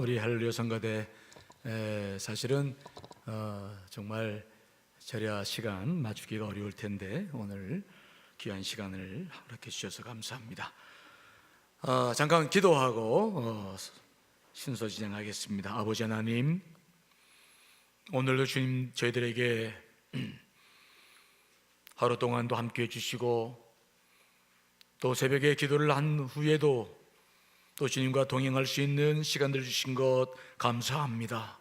우리 할렐루야 성가대 사실은 정말 절야 시간 맞추기가 어려울 텐데 오늘 귀한 시간을 허락해 주셔서 감사합니다. 잠깐 기도하고 순서 진행하겠습니다. 아버지 하나님, 오늘도 주님 저희들에게 하루 동안도 함께해 주시고 또 새벽에 기도를 한 후에도 또 주님과 동행할 수 있는 시간들을 주신 것 감사합니다.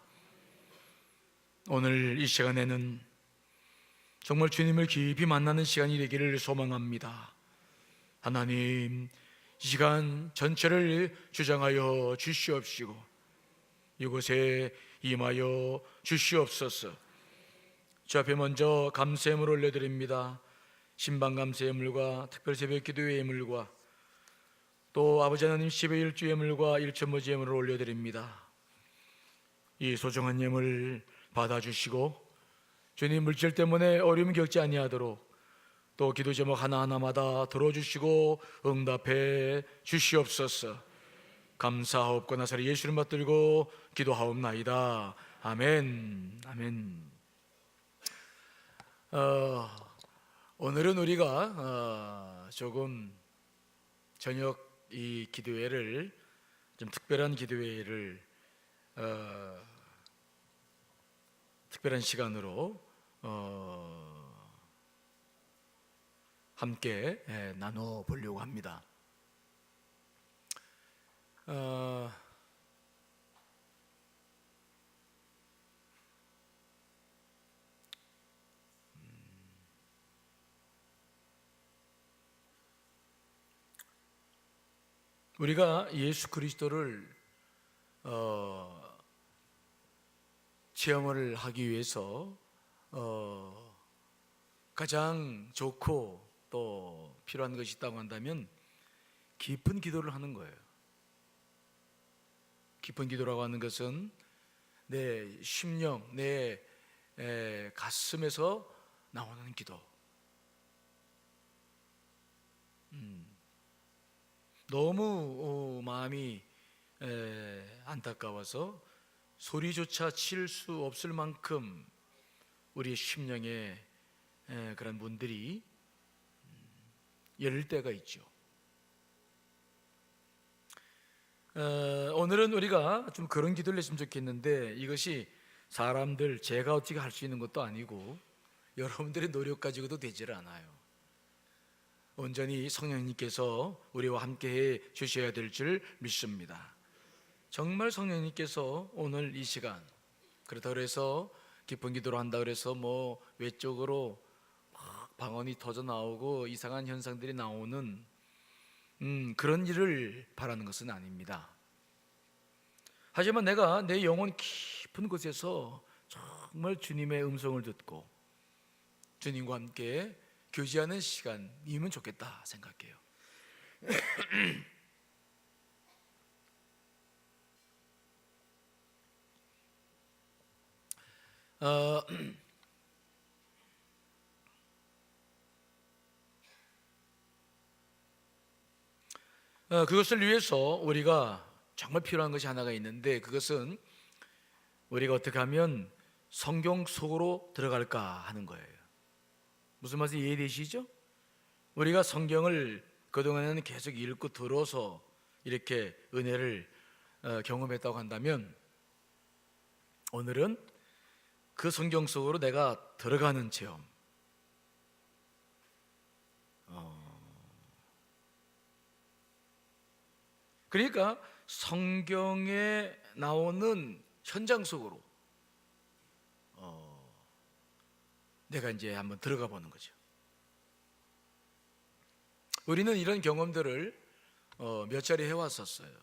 오늘 이 시간에는 정말 주님을 깊이 만나는 시간이 되기를 소망합니다. 하나님, 이 시간 전체를 주장하여 주시옵시고 이곳에 임하여 주시옵소서. 주 앞에 먼저 감사함을 올려드립니다. 신방 감사의 예물과 특별 새벽 기도의 예물과 또 아버지 하나님 10의 1주 예물과 일천모지 예물을 올려드립니다. 이 소중한 예물 받아주시고 주님 물질 때문에 어려움 겪지 아니하도록 또 기도 제목 하나하나마다 들어주시고 응답해 주시옵소서. 감사하옵고 나사리 예수를 받들고 기도하옵나이다. 아멘. 아멘. 오늘은 우리가 조금 저녁 이 기도회를 좀 특별한 기도회를 특별한 시간으로 함께 나눠 보려고 합니다. 우리가 예수 그리스도를 체험을 하기 위해서 가장 좋고 또 필요한 것이 있다고 한다면 깊은 기도를 하는 거예요. 깊은 기도라고 하는 것은 내 심령, 내 가슴에서 나오는 기도. 너무 마음이 안타까워서 소리조차 칠 수 없을 만큼 우리의 심령에 그런 분들이 열릴 때가 있죠. 오늘은 우리가 좀 그런 기도를 했으면 좋겠는데 이것이 사람들 제가 어떻게 할 수 있는 것도 아니고 여러분들의 노력 가지고도 되질 않아요. 온전히 성령님께서 우리와 함께해 주셔야 될 줄 믿습니다. 정말 성령님께서 오늘 이 시간, 그렇다고 해서 깊은 기도를 한다 그래서 뭐 외적으로 막 방언이 터져 나오고 이상한 현상들이 나오는 그런 일을 바라는 것은 아닙니다. 하지만 내가 내 영혼 깊은 곳에서 정말 주님의 음성을 듣고 주님과 함께 교제하는 시간이면 좋겠다 생각해요. 그것을 위해서 우리가 정말 필요한 것이 하나가 있는데 그것은 우리가 어떻게 하면 성경 속으로 들어갈까 하는 거예요. 무슨 말인지 이해되시죠? 우리가 성경을 그동안에는 계속 읽고 들어서 이렇게 은혜를 경험했다고 한다면 오늘은 그 성경 속으로 내가 들어가는 체험, 그러니까 성경에 나오는 현장 속으로 내가 이제 한번 들어가 보는 거죠. 우리는 이런 경험들을 몇 차례 해왔었어요.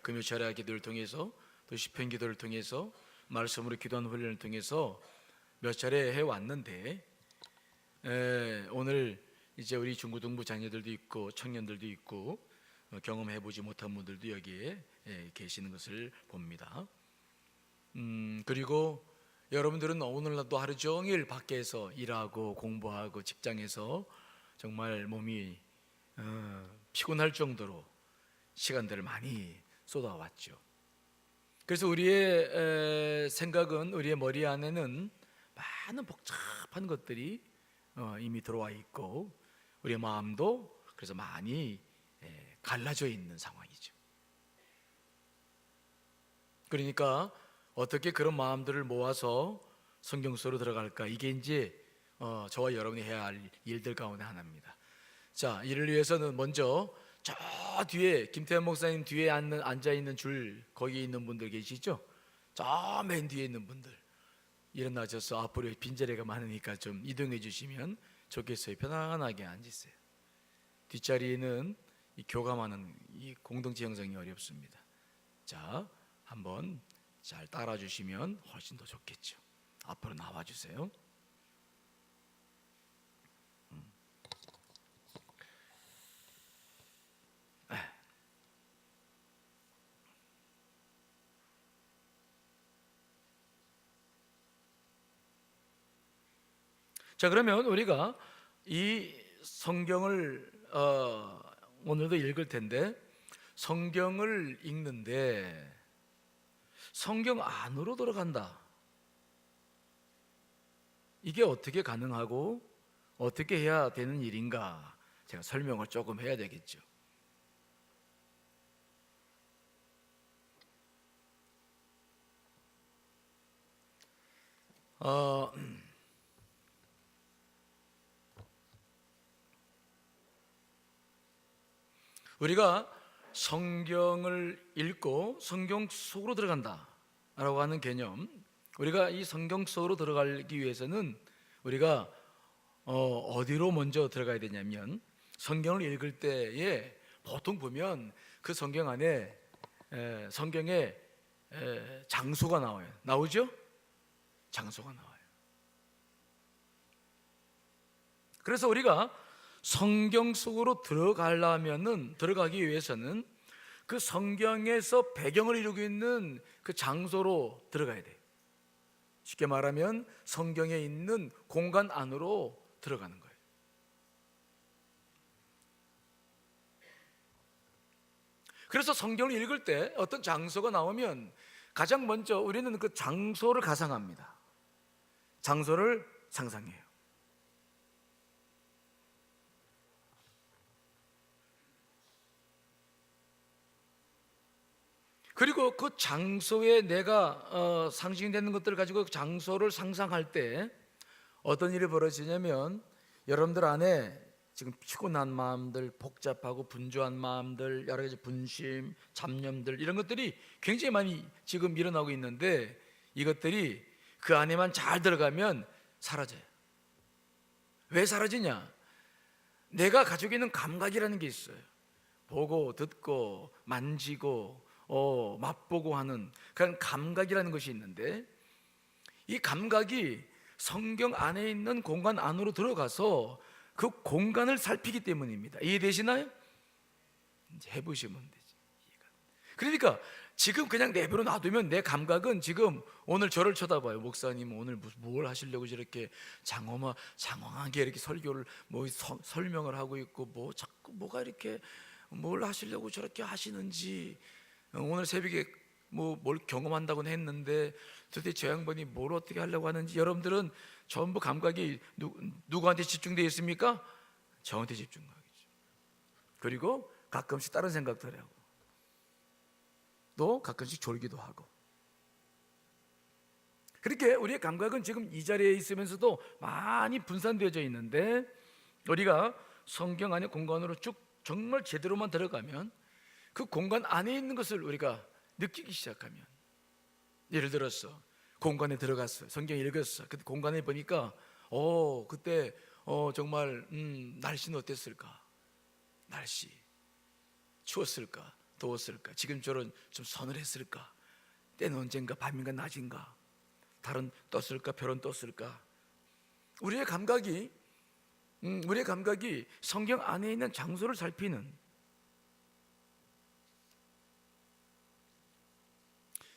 그 몇 차례 기도를 통해서 또 시편 기도를 통해서 말씀으로 기도하는 훈련을 통해서 몇 차례 해왔는데 오늘 이제 우리 중고등부 자녀들도 있고 청년들도 있고 경험해보지 못한 분들도 여기에 계시는 것을 봅니다. 그리고 여러분들은 오늘날도 하루 종일 밖에서 일하고 공부하고 직장에서 정말 몸이 피곤할 정도로 시간들을 많이 쏟아왔죠. 그래서 우리의 생각은, 우리의 머리 안에는 많은 복잡한 것들이 이미 들어와 있고, 우리의 마음도 그래서 많이 갈라져 있는 상황이죠. 그러니까 어떻게 그런 마음들을 모아서 성경 속으로 들어갈까? 이게 이제 저와 여러분이 해야 할 일들 가운데 하나입니다. 자, 이를 위해서는 먼저 저 뒤에 김태현 목사님 뒤에 앉아 있는 줄, 거기 있는 분들 계시죠? 저 맨 뒤에 있는 분들 일어나셔서 앞으로 빈자리가 많으니까 좀 이동해 주시면 좋겠어요. 편안하게 앉으세요. 뒷자리에는 이 교감하는 이 공동체 형성이 어렵습니다. 자, 한번 잘 따라 주시면 훨씬 더 좋겠죠. 앞으로 나와 주세요. 자, 그러면 우리가 이 성경을 오늘도 읽을 텐데, 성경을 읽는데 성경 안으로 들어간다. 이게 어떻게 가능하고 어떻게 해야 되는 일인가? 제가 설명을 조금 해야 되겠죠. 우리가 성경을 읽고 성경 속으로 들어간다 라고 하는 개념, 우리가 이 성경 속으로 들어가기 위해서는 우리가 어디로 먼저 들어가야 되냐면, 성경을 읽을 때에 보통 보면 그 성경 안에 성경에 장소가 나와요. 나오죠? 장소가 나와요. 그래서 우리가 성경 속으로 들어가기 위해서는 그 성경에서 배경을 이루고 있는 그 장소로 들어가야 돼요. 쉽게 말하면 성경에 있는 공간 안으로 들어가는 거예요. 그래서 성경을 읽을 때 어떤 장소가 나오면 가장 먼저 우리는 그 장소를 가상합니다. 장소를 상상해요. 그리고 그 장소에 내가 상징되는 것들을 가지고 그 장소를 상상할 때 어떤 일이 벌어지냐면, 여러분들 안에 지금 피곤한 마음들, 복잡하고 분주한 마음들, 여러 가지 분심, 잡념들, 이런 것들이 굉장히 많이 지금 일어나고 있는데, 이것들이 그 안에만 잘 들어가면 사라져요. 왜 사라지냐? 내가 가지고 있는 감각이라는 게 있어요. 보고 듣고 만지고 맛보고 하는 그런 감각이라는 것이 있는데, 이 감각이 성경 안에 있는 공간 안으로 들어가서 그 공간을 살피기 때문입니다. 이해되시나요? 이제 해보시면 되지. 그러니까 지금 그냥 내버려 놔두면 내 감각은 지금 오늘 저를 쳐다봐요. 목사님 오늘 뭘 하시려고 저렇게 장엄하게 이렇게 설교를 설명을 하고 있고, 자꾸 뭐가 이렇게 뭘 하시려고 저렇게 하시는지, 오늘 새벽에 뭘 경험한다고는 했는데 도대체 저 양반이 뭘 어떻게 하려고 하는지, 여러분들은 전부 감각이 누구한테 집중되어 있습니까? 저한테 집중하겠죠. 그리고 가끔씩 다른 생각들 하고, 또 가끔씩 졸기도 하고. 그렇게 우리의 감각은 지금 이 자리에 있으면서도 많이 분산되어져 있는데, 우리가 성경 안의 공간으로 쭉 정말 제대로만 들어가면 그 공간 안에 있는 것을 우리가 느끼기 시작하면, 예를 들어서 공간에 들어갔어요. 성경 읽었어. 그때 공간에 보니까 그때 정말 날씨는 어땠을까? 날씨 추웠을까? 더웠을까? 지금처럼 좀 서늘했을까? 때는 언젠가, 밤인가 낮인가? 달은 떴을까? 별은 떴을까? 우리의 감각이 성경 안에 있는 장소를 살피는,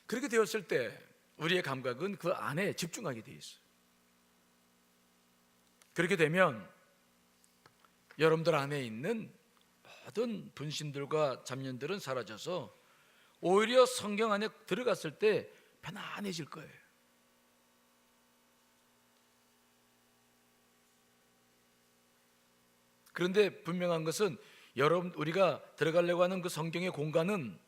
그렇게 되었을 때 우리의 감각은 그 안에 집중하게 되어 있어요. 그렇게 되면 여러분들 안에 있는 모든 분심들과 잡념들은 사라져서 오히려 성경 안에 들어갔을 때 편안해질 거예요. 그런데 분명한 것은 여러분, 우리가 들어가려고 하는 그 성경의 공간은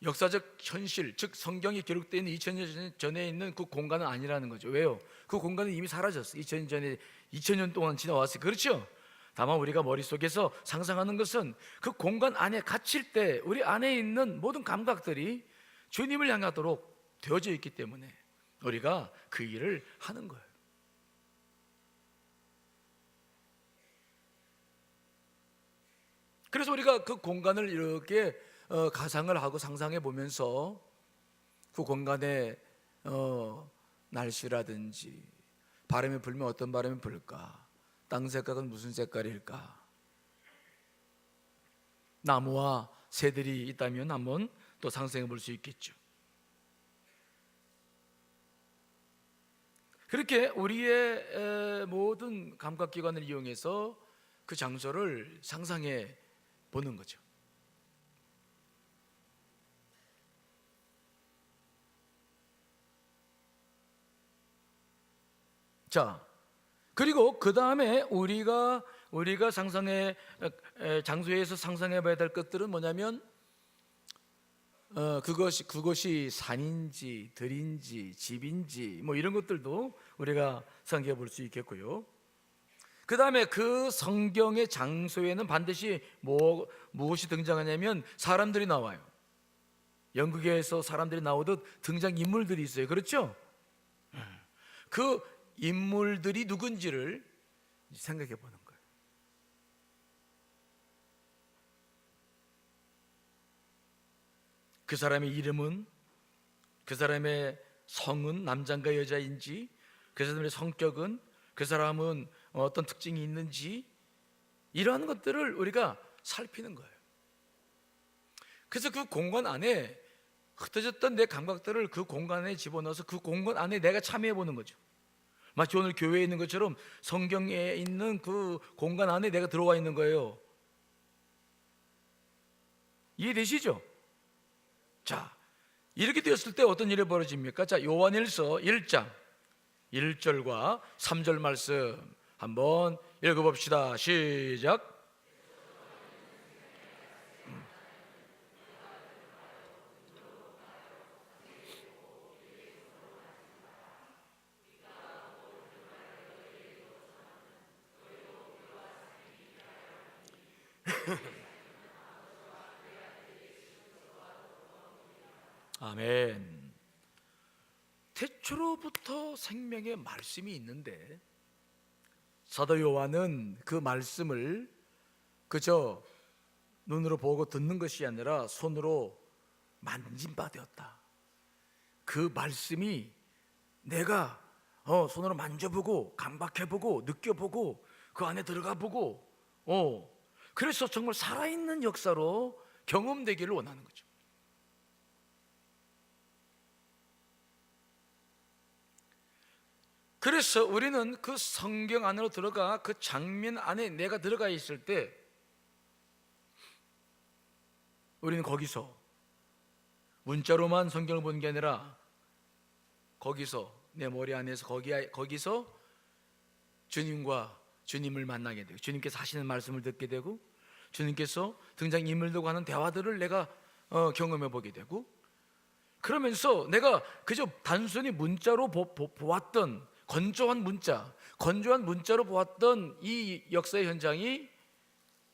역사적 현실, 즉 성경이 기록되어 있는 2000년 전에 있는 그 공간은 아니라는 거죠. 왜요? 그 공간은 이미 사라졌어요. 2000년 전에, 2000년 동안 지나왔어요. 그렇죠? 다만 우리가 머릿속에서 상상하는 것은 그 공간 안에 갇힐 때 우리 안에 있는 모든 감각들이 주님을 향하도록 되어져 있기 때문에 우리가 그 일을 하는 거예요. 그래서 우리가 그 공간을 이렇게 가상을 하고 상상해 보면서 그 공간에 날씨라든지 바람이 불면 어떤 바람이 불까, 땅 색깔은 무슨 색깔일까, 나무와 새들이 있다면 한번 또 상상해 볼 수 있겠죠. 그렇게 우리의 모든 감각기관을 이용해서 그 장소를 상상해 보는 거죠. 자, 그리고 그 다음에 우리가 상상해 장소에서 상상해 봐야 될 것들은 뭐냐면 그것이 산인지 들인지 집인지 뭐 이런 것들도 우리가 생각해 볼 수 있겠고요. 그 다음에 그 성경의 장소에는 반드시 무엇이 등장하냐면 사람들이 나와요. 연극에서 사람들이 나오듯 등장인물들이 있어요. 그렇죠? 그 인물들이 누군지를 생각해 보는 거예요. 그 사람의 이름은, 그 사람의 성은 남자인가 여자인지, 그 사람의 성격은, 그 사람은 어떤 특징이 있는지, 이러한 것들을 우리가 살피는 거예요. 그래서 그 공간 안에 흩어졌던 내 감각들을 그 공간에 집어넣어서 그 공간 안에 내가 참여해 보는 거죠. 마치 오늘 교회에 있는 것처럼 성경에 있는 그 공간 안에 내가 들어와 있는 거예요. 이해되시죠? 자, 이렇게 되었을 때 어떤 일이 벌어집니까? 자, 요한일서 1장 1절과 3절 말씀 한번 읽어봅시다. 시작. 아멘. 태초로부터 생명의 말씀이 있는데 사도 요한은 그 말씀을 그저 눈으로 보고 듣는 것이 아니라 손으로 만진 바 되었다. 그 말씀이 내가 손으로 만져보고 감박해보고 느껴보고 그 안에 들어가보고 그래서 정말 살아있는 역사로 경험되기를 원하는 거죠. 그래서 우리는 그 성경 안으로 들어가 그 장면 안에 내가 들어가 있을 때 우리는 거기서 문자로만 성경을 보는 게 아니라 거기서 내 머리 안에서 거기서 주님을 만나게 되고 주님께서 하시는 말씀을 듣게 되고 주님께서 등장인물들과 하는 대화들을 내가 경험해 보게 되고 그러면서 내가 그저 단순히 문자로 보았던 건조한 문자로 보았던 이 역사의 현장이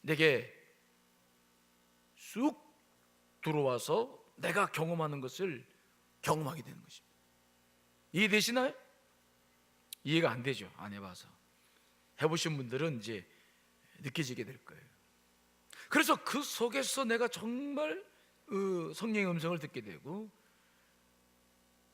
내게 쑥 들어와서 내가 경험하는 것을 경험하게 되는 것입니다. 이해되시나요? 이해가 안 되죠. 안 해봐서. 해보신 분들은 이제 느껴지게 될 거예요. 그래서 그 속에서 내가 정말 성령의 음성을 듣게 되고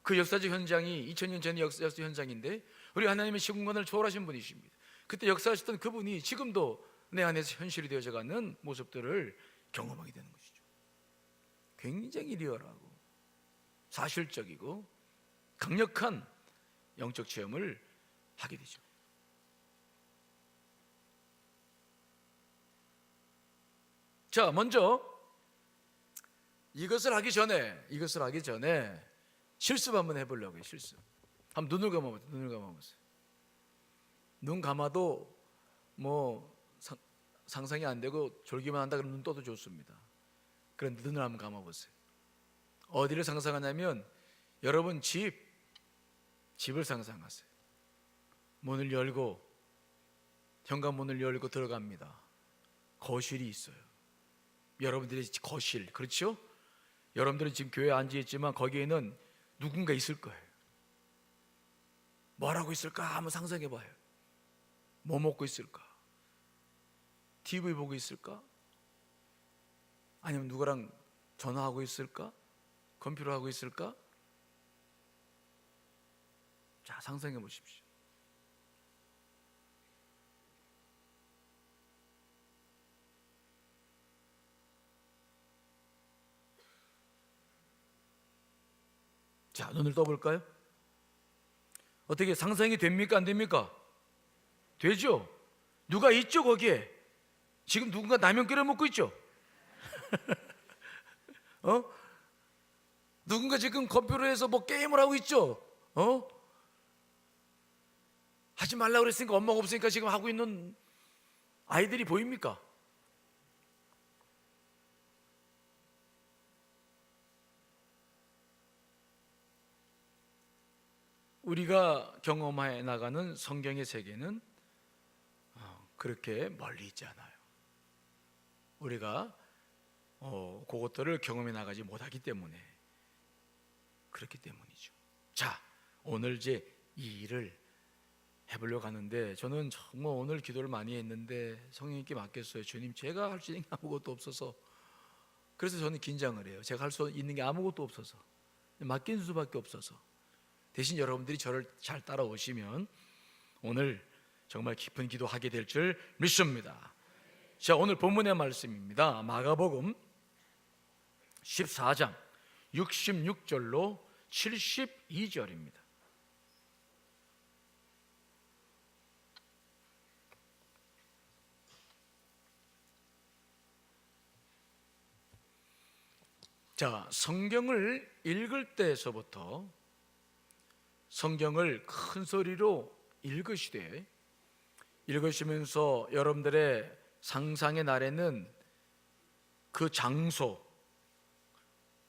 그 역사적 현장이 2000년 전의 역사적 현장인데 우리 하나님의 시공간을 초월하신 분이십니다. 그때 역사하셨던 그분이 지금도 내 안에서 현실이 되어져가는 모습들을 경험하게 되는 것이죠. 굉장히 리얼하고 사실적이고 강력한 영적 체험을 하게 되죠. 자, 먼저 이것을 하기 전에 실습 한번 해보려고요. 실습. 한번 눈을 감아보세요. 눈 감아도 뭐 상상이 안 되고 졸기만 한다 그러면 눈 떠도 좋습니다. 그런데 눈을 한번 감아보세요. 어디를 상상하냐면 여러분 집을 상상하세요. 문을 열고 현관문을 열고 들어갑니다. 거실이 있어요. 여러분들의 거실, 그렇죠? 여러분들은 지금 교회에 앉아있지만 거기에는 누군가 있을 거예요. 뭘 하고 있을까 한번 상상해봐요. 뭐 먹고 있을까? TV 보고 있을까? 아니면 누구랑 전화하고 있을까? 컴퓨터 하고 있을까? 자, 상상해 보십시오. 자, 눈을 떠볼까요? 어떻게 상상이 됩니까? 안 됩니까? 되죠? 누가 있죠 거기에? 지금 누군가 라면 끓여 먹고 있죠? 누군가 지금 컴퓨터에서 뭐 게임을 하고 있죠? 하지 말라고 그랬으니까 엄마가 없으니까 지금 하고 있는 아이들이 보입니까? 우리가 경험해 나가는 성경의 세계는 그렇게 멀리 있지 않아요. 우리가 그것들을 경험해 나가지 못하기 때문에 그렇기 때문이죠. 자, 오늘 이제 이 일을 해보려고 하는데 저는 정말 오늘 기도를 많이 했는데 성령님께 맡겼어요. 주님, 제가 할 수 있는 게 아무것도 없어서. 그래서 저는 긴장을 해요. 제가 할 수 있는 게 아무것도 없어서, 맡긴 수밖에 없어서. 대신 여러분들이 저를 잘 따라오시면 오늘 정말 깊은 기도하게 될 줄 믿습니다. 자, 오늘 본문의 말씀입니다. 마가복음 14장 66절로 72절입니다. 자, 성경을 읽을 때에서부터 성경을 큰 소리로 읽으시면서 여러분들의 상상의 날에는 그 장소,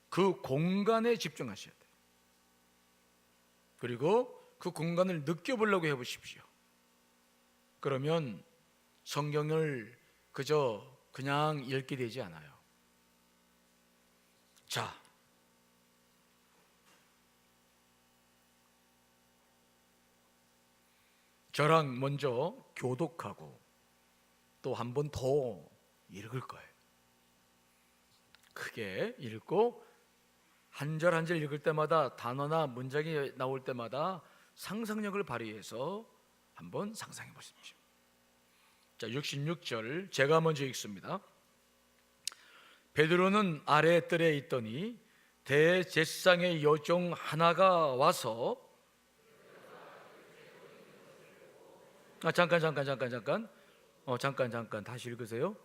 그 공간에 집중하셔야 돼요. 그리고 그 공간을 느껴보려고 해보십시오. 그러면 성경을 그냥 읽게 되지 않아요. 자, 저랑 먼저 교독하고 또 한 번 더 읽을 거예요. 크게 읽고 한 절 한 절 읽을 때마다 단어나 문장이 나올 때마다 상상력을 발휘해서 한번 상상해 보십시오. 자, 66절 제가 먼저 읽습니다. 베드로는 아래 뜰에 있더니 대제사장의 여종 하나가 와서 잠깐 다시 읽으세요.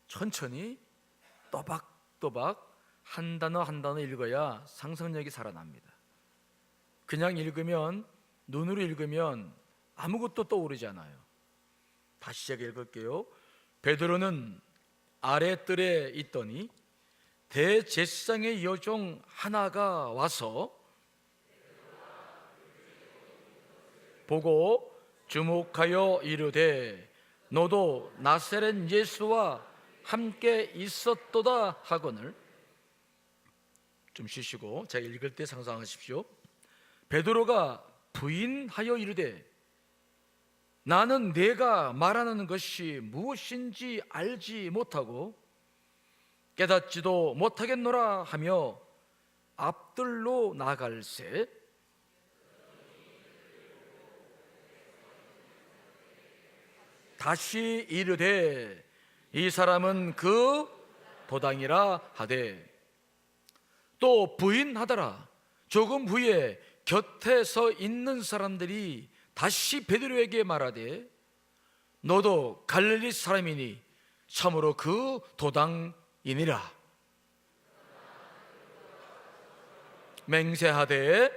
천천히 또박또박 한 단어 한 단어 읽어야 상상력이 살아납니다. 그냥 읽으면, 눈으로 읽으면 아무것도 떠오르지 않아요. 다시 제가 읽을게요. 베드로는 아래 뜰에 있더니 대제사장의 여종 하나가 와서 보고 주목하여 이르되 너도 나사렛 예수와 함께 있었도다 하거늘. 좀 쉬시고 제가 읽을 때 상상하십시오. 베드로가 부인하여 이르되 나는 내가 말하는 것이 무엇인지 알지 못하고 깨닫지도 못하겠노라 하며 앞들로 나갈새 다시 이르되 이 사람은 그 도당이라 하되 또 부인하더라. 조금 후에 곁에 서 있는 사람들이 다시 베드로에게 말하되 너도 갈릴리 사람이니 참으로 그 도당이니라. 맹세하되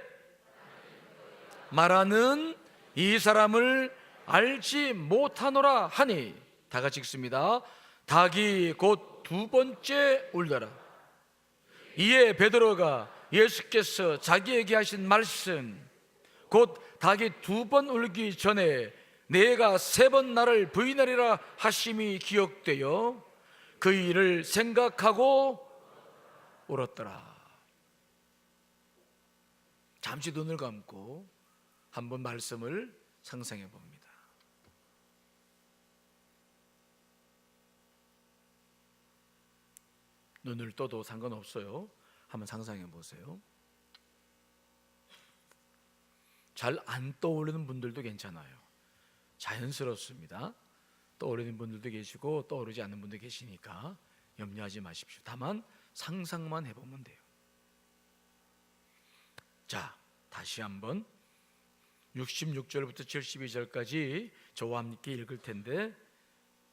말하는 이 사람을 알지 못하노라 하니, 다 같이 읽습니다. 닭이 곧 두 번째 울더라. 이에 베드로가 예수께서 자기에게 하신 말씀, 곧 닭이 두 번 울기 전에 내가 세 번 나를 부인하리라 하심이 기억되어 그 일을 생각하고 울었더라. 잠시 눈을 감고 한번 말씀을 상상해 봅니다. 눈을 떠도 상관없어요. 한번 상상해 보세요. 잘 안 떠오르는 분들도 괜찮아요. 자연스럽습니다. 떠오르는 분들도 계시고 떠오르지 않는 분도 계시니까 염려하지 마십시오. 다만 상상만 해보면 돼요. 자, 다시 한번 66절부터 72절까지 저와 함께 읽을 텐데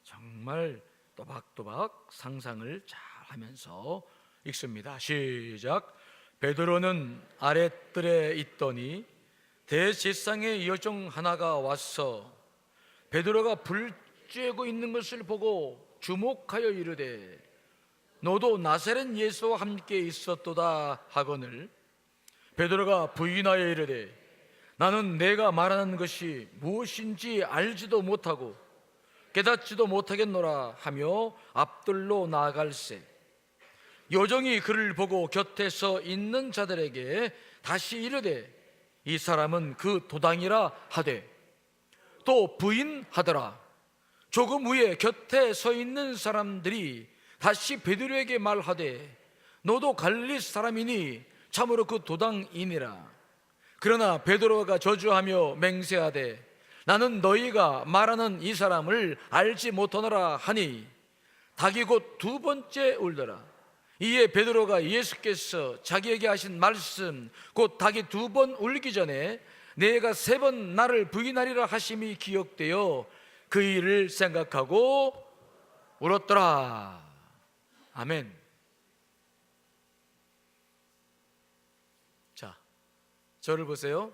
정말 또박또박 상상을 잘 하면서 읽습니다. 시작. 베드로는 아랫뜰에 있더니 대제사장의 여종 하나가 와서 베드로가 불 쬐고 있는 것을 보고 주목하여 이르되 너도 나사렛 예수와 함께 있었도다 하거늘 베드로가 부인하여 이르되 나는 내가 말하는 것이 무엇인지 알지도 못하고 깨닫지도 못하겠노라 하며 앞뜰로 나아갈새 여종이 그를 보고 곁에 서 있는 자들에게 다시 이르되 이 사람은 그 도당이라 하되 또 부인하더라. 조금 후에 곁에 서 있는 사람들이 다시 베드로에게 말하되 너도 갈릴리 사람이니 참으로 그 도당이니라. 그러나 베드로가 저주하며 맹세하되 나는 너희가 말하는 이 사람을 알지 못하노라 하니 닭이 곧 두 번째 울더라. 이에 베드로가 예수께서 자기에게 하신 말씀 곧 닭이 두 번 울기 전에 내가 세 번 나를 부인하리라 하심이 기억되어 그 일을 생각하고 울었더라. 아멘. 자, 저를 보세요.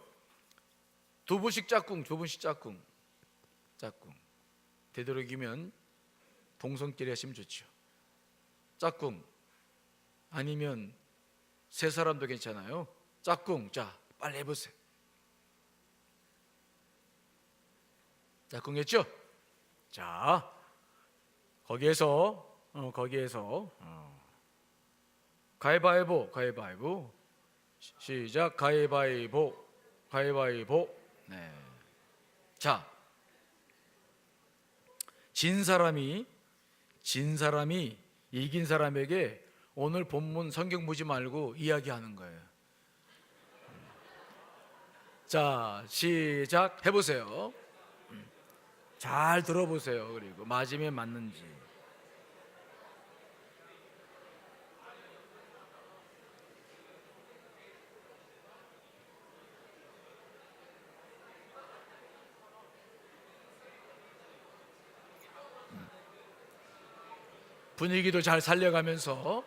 두 분씩 짝꿍, 두 분씩 짝꿍. 되도록이면 동성끼리 하시면 좋죠. 짝꿍 아니면 세 사람도 괜찮아요. 짝꿍. 자, 빨리 해보세요. 짝꿍 했죠? 자, 거기에서 가위바위보 시작. 가위바위보. 네. 자, 진 사람이 이긴 사람에게 오늘 본문 성경 보지 말고 이야기하는 거예요. 자, 시작 해보세요. 잘 들어보세요. 그리고 맞으면 맞는지. 분위기도 잘 살려가면서.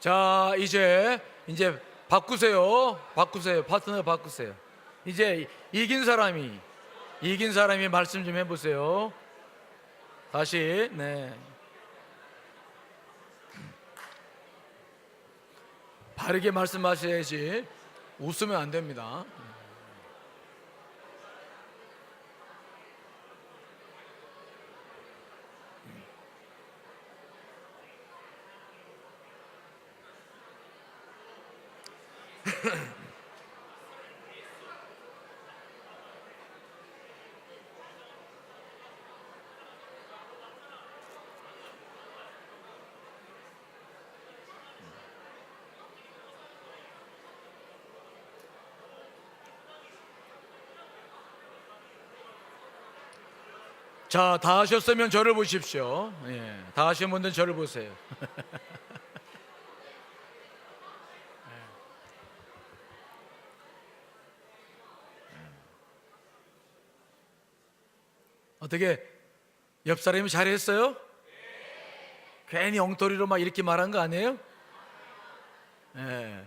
자, 이제 바꾸세요. 파트너 바꾸세요. 이제 이긴 사람이 말씀 좀 해보세요. 다시. 네. 바르게 말씀하셔야지. 웃으면 안 됩니다. 자, 다 하셨으면 저를 보십시오. 예, 다 하신 분들 저를 보세요. 어떻게 옆 사람이 잘했어요? 괜히 엉터리로 막 이렇게 말한 거 아니에요? 예.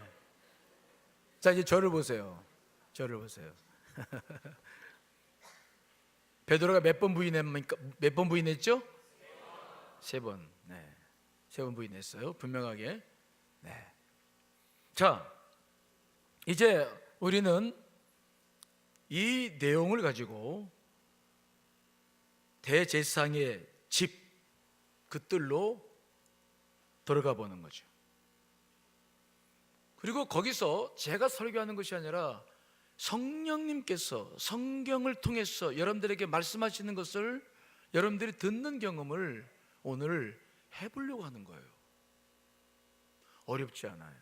자, 이제 저를 보세요. 저를 보세요. 베드로가 몇 번 부인합니까? 몇 번 부인했죠? 세 번. 네. 세 번 부인했어요. 분명하게. 네. 자, 이제 우리는 이 내용을 가지고 대제사장의 집 그 뜰로 들어가 보는 거죠. 그리고 거기서 제가 설교하는 것이 아니라 성령님께서 성경을 통해서 여러분들에게 말씀하시는 것을 여러분들이 듣는 경험을 오늘 해보려고 하는 거예요. 어렵지 않아요.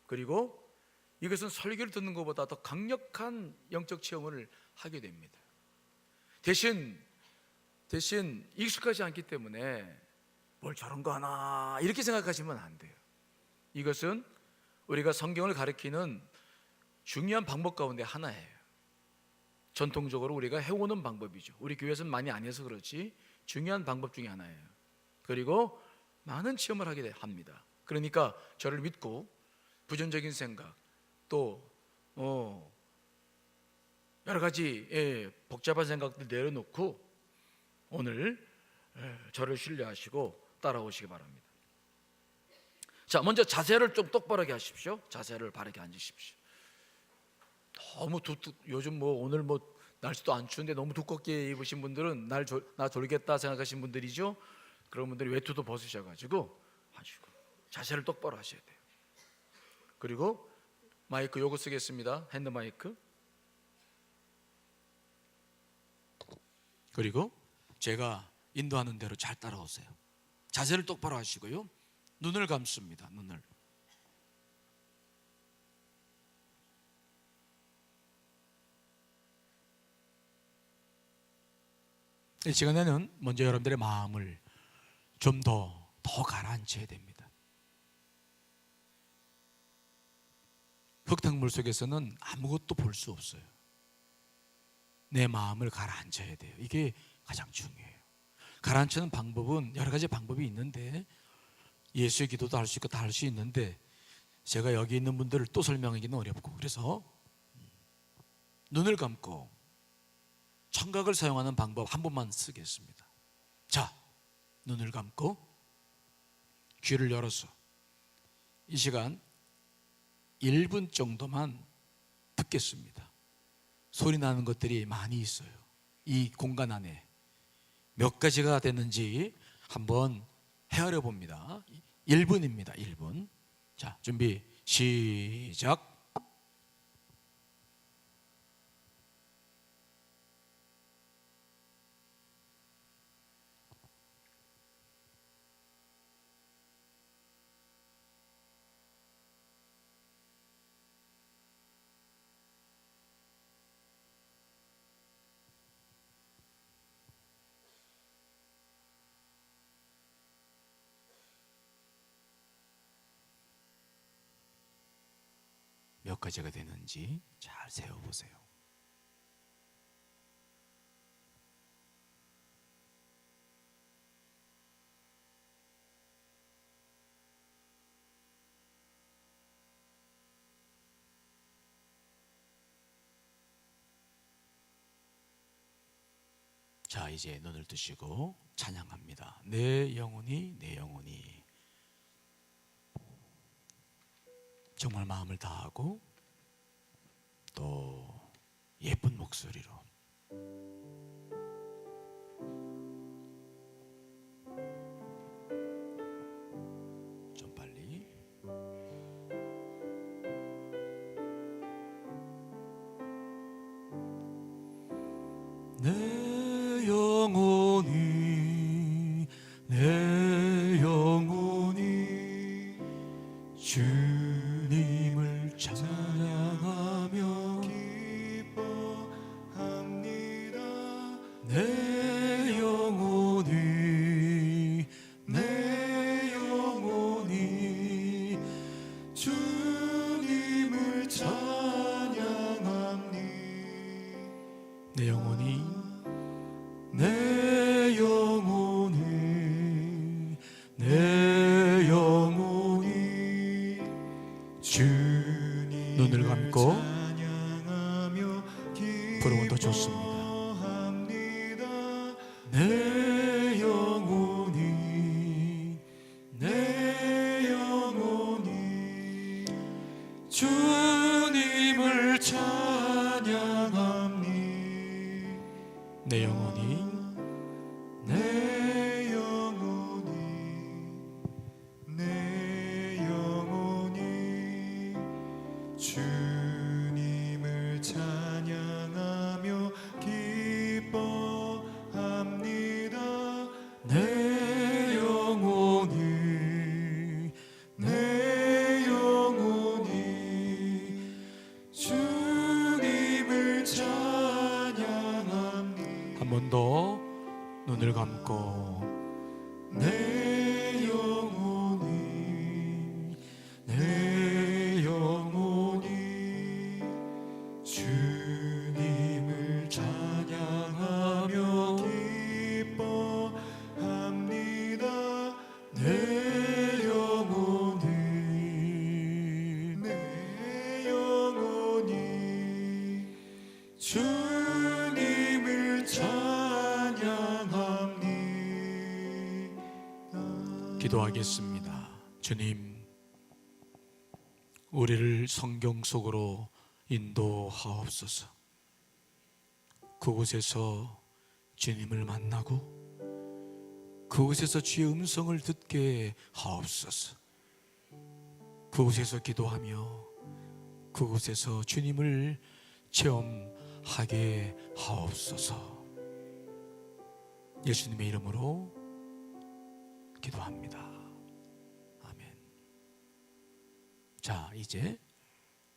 그리고 이것은 설교를 듣는 것보다 더 강력한 영적 체험을 하게 됩니다. 대신 익숙하지 않기 때문에 뭘 저런 거 하나 이렇게 생각하시면 안 돼요. 이것은 우리가 성경을 가리키는 중요한 방법 가운데 하나예요. 전통적으로 우리가 해오는 방법이죠. 우리 교회에서는 많이 안 해서 그렇지 중요한 방법 중에 하나예요. 그리고 많은 체험을 하게 합니다. 그러니까 저를 믿고 부정적인 생각 또 여러 가지 복잡한 생각들 내려놓고 오늘 저를 신뢰하시고 따라오시기 바랍니다. 자, 먼저 자세를 좀 똑바르게 하십시오. 자세를 바르게 앉으십시오. 너무 요즘 오늘 날씨도 안 추운데 너무 두껍게 입으신 분들은 나 졸겠다 생각하신 분들이죠. 그런 분들이 외투도 벗으셔가지고 하시고 자세를 똑바로 하셔야 돼요. 그리고 마이크 요거 쓰겠습니다. 핸드 마이크. 그리고 제가 인도하는 대로 잘 따라오세요. 자세를 똑바로 하시고요. 눈을 감습니다. 눈을. 이 시간에는 먼저 여러분들의 마음을 좀 더 가라앉혀야 됩니다. 흙탕물 속에서는 아무것도 볼 수 없어요. 내 마음을 가라앉혀야 돼요. 이게 가장 중요해요. 가라앉히는 방법은 여러 가지 방법이 있는데 예수의 기도도 할 수 있고 다 할 수 있는데 제가 여기 있는 분들을 또 설명하기는 어렵고 그래서 눈을 감고 청각을 사용하는 방법 한 번만 쓰겠습니다. 자, 눈을 감고 귀를 열어서 이 시간 1분 정도만 듣겠습니다. 소리 나는 것들이 많이 있어요. 이 공간 안에 몇 가지가 되는지 한번 헤아려 봅니다. 1분입니다. 1분. 자, 준비 시작. 몇 가지가 되는지 잘 세어보세요. 자, 이제 눈을 뜨시고 찬양합니다. 내 영혼이 내 영혼이. 정말 마음을 다하고 또 예쁜 목소리로 좀 빨리. 내 영혼이 내 영혼이 주님을 찬양하며 기뻐합니다. 내 영혼이 내 영혼이 주님을 찬양합니. 내 영혼이 내 영혼이 내 영혼이 주님을 찬양하며 기뻐합니다. 내 영혼이 내 영혼이 주님을 찬양합니다. 한 번 더 눈을 감고 내 영혼이 내 영혼이 주님을 찬양하며 기뻐합니다. 내 영혼이 내 영혼이 주님을 찬양합니다. 기도하겠습니다. 주님, 우리를 성경 속으로 인도하옵소서. 그곳에서 주님을 만나고 그곳에서 주의 음성을 듣게 하옵소서. 그곳에서 기도하며 그곳에서 주님을 체험하게 하옵소서. 예수님의 이름으로 기도합니다. 아멘. 자, 이제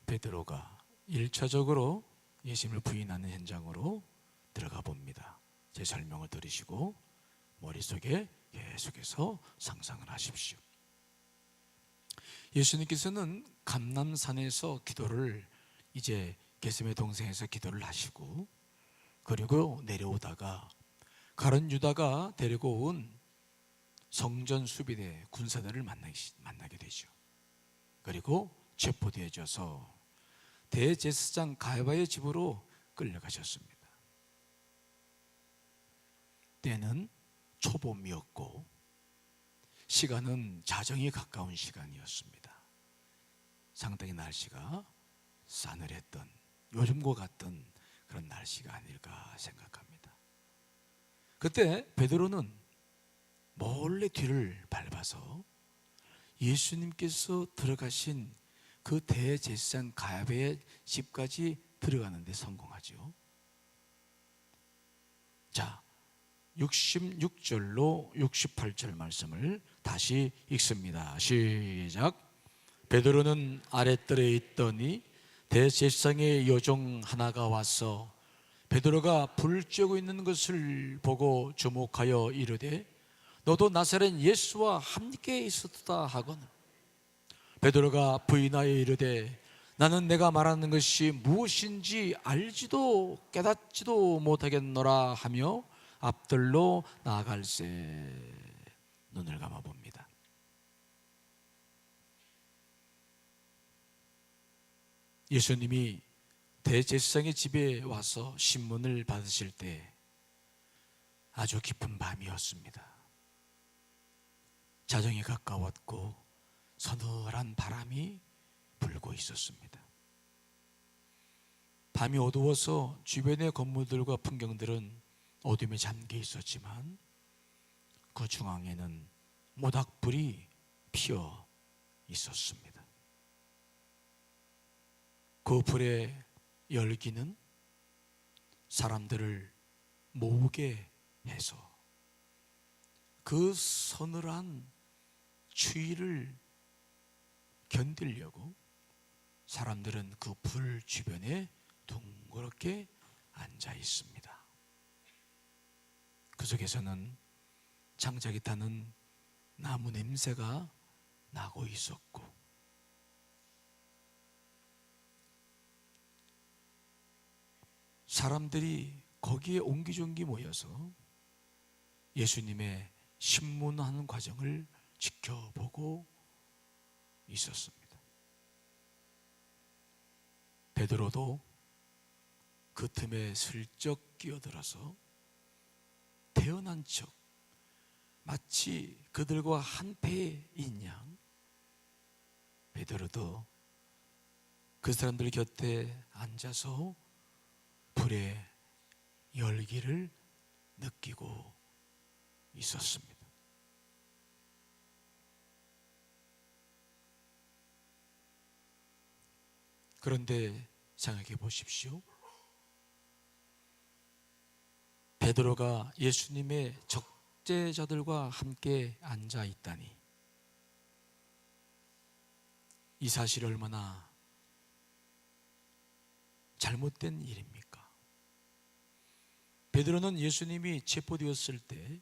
베드로가 1차적으로 예수님을 부인하는 현장으로 들어가 봅니다. 제 설명을 들으시고 머릿속에 계속해서 상상을 하십시오. 예수님께서는 감람산에서 기도를 이제 게세메 동산에서 기도를 하시고, 그리고 내려오다가 가룟 유다가 데리고 온 성전 수비대 군사들을 만나게 되죠. 그리고 체포되어져서 대제사장 가야바의 집으로 끌려가셨습니다. 때는 초봄이었고 시간은 자정이 가까운 시간이었습니다. 상당히 날씨가 싸늘했던, 요즘과 같던 그런 날씨가 아닐까 생각합니다. 그때 베드로는 몰래 뒤를 밟아서 예수님께서 들어가신 그 대제사장 가야바의 집까지 들어가는 데 성공하죠. 자, 66절로 68절 말씀을 다시 읽습니다. 시작. 베드로는 아랫뜰에 있더니 대제사장의 여종 하나가 와서 베드로가 불을 쬐고 있는 것을 보고 주목하여 이르되 너도 나사렛 예수와 함께 있었다 하거늘. 베드로가 부인하여 이르되 나는 내가 말하는 것이 무엇인지 알지도 깨닫지도 못하겠노라 하며 앞들로 나아갈새. 눈을 감아 봅니다. 예수님이 대제사장의 집에 와서 신문을 받으실 때 아주 깊은 밤이었습니다. 자정이 가까웠고 서늘한 바람이 불고 있었습니다. 밤이 어두워서 주변의 건물들과 풍경들은 어둠에 잠겨 있었지만 그 중앙에는 모닥불이 피어 있었습니다. 그 불의 열기는 사람들을 모으게 해서 그 서늘한 추위를 견디려고 사람들은 그 불 주변에 둥그렇게 앉아 있습니다. 그 속에서는 장작이 타는 나무 냄새가 나고 있었고, 사람들이 거기에 옹기종기 모여서 예수님의 신문하는 과정을 지켜보고 있었습니다. 베드로도 그 틈에 슬쩍 끼어들어서 태어난 척 마치 그들과 한 패인 양 베드로도 그 사람들 곁에 앉아서 불의 열기를 느끼고 있었습니다. 그런데 생각해 보십시오. 베드로가 예수님의 적재자들과 함께 앉아 있다니, 이 사실이 얼마나 잘못된 일입니까? 베드로는 예수님이 체포되었을 때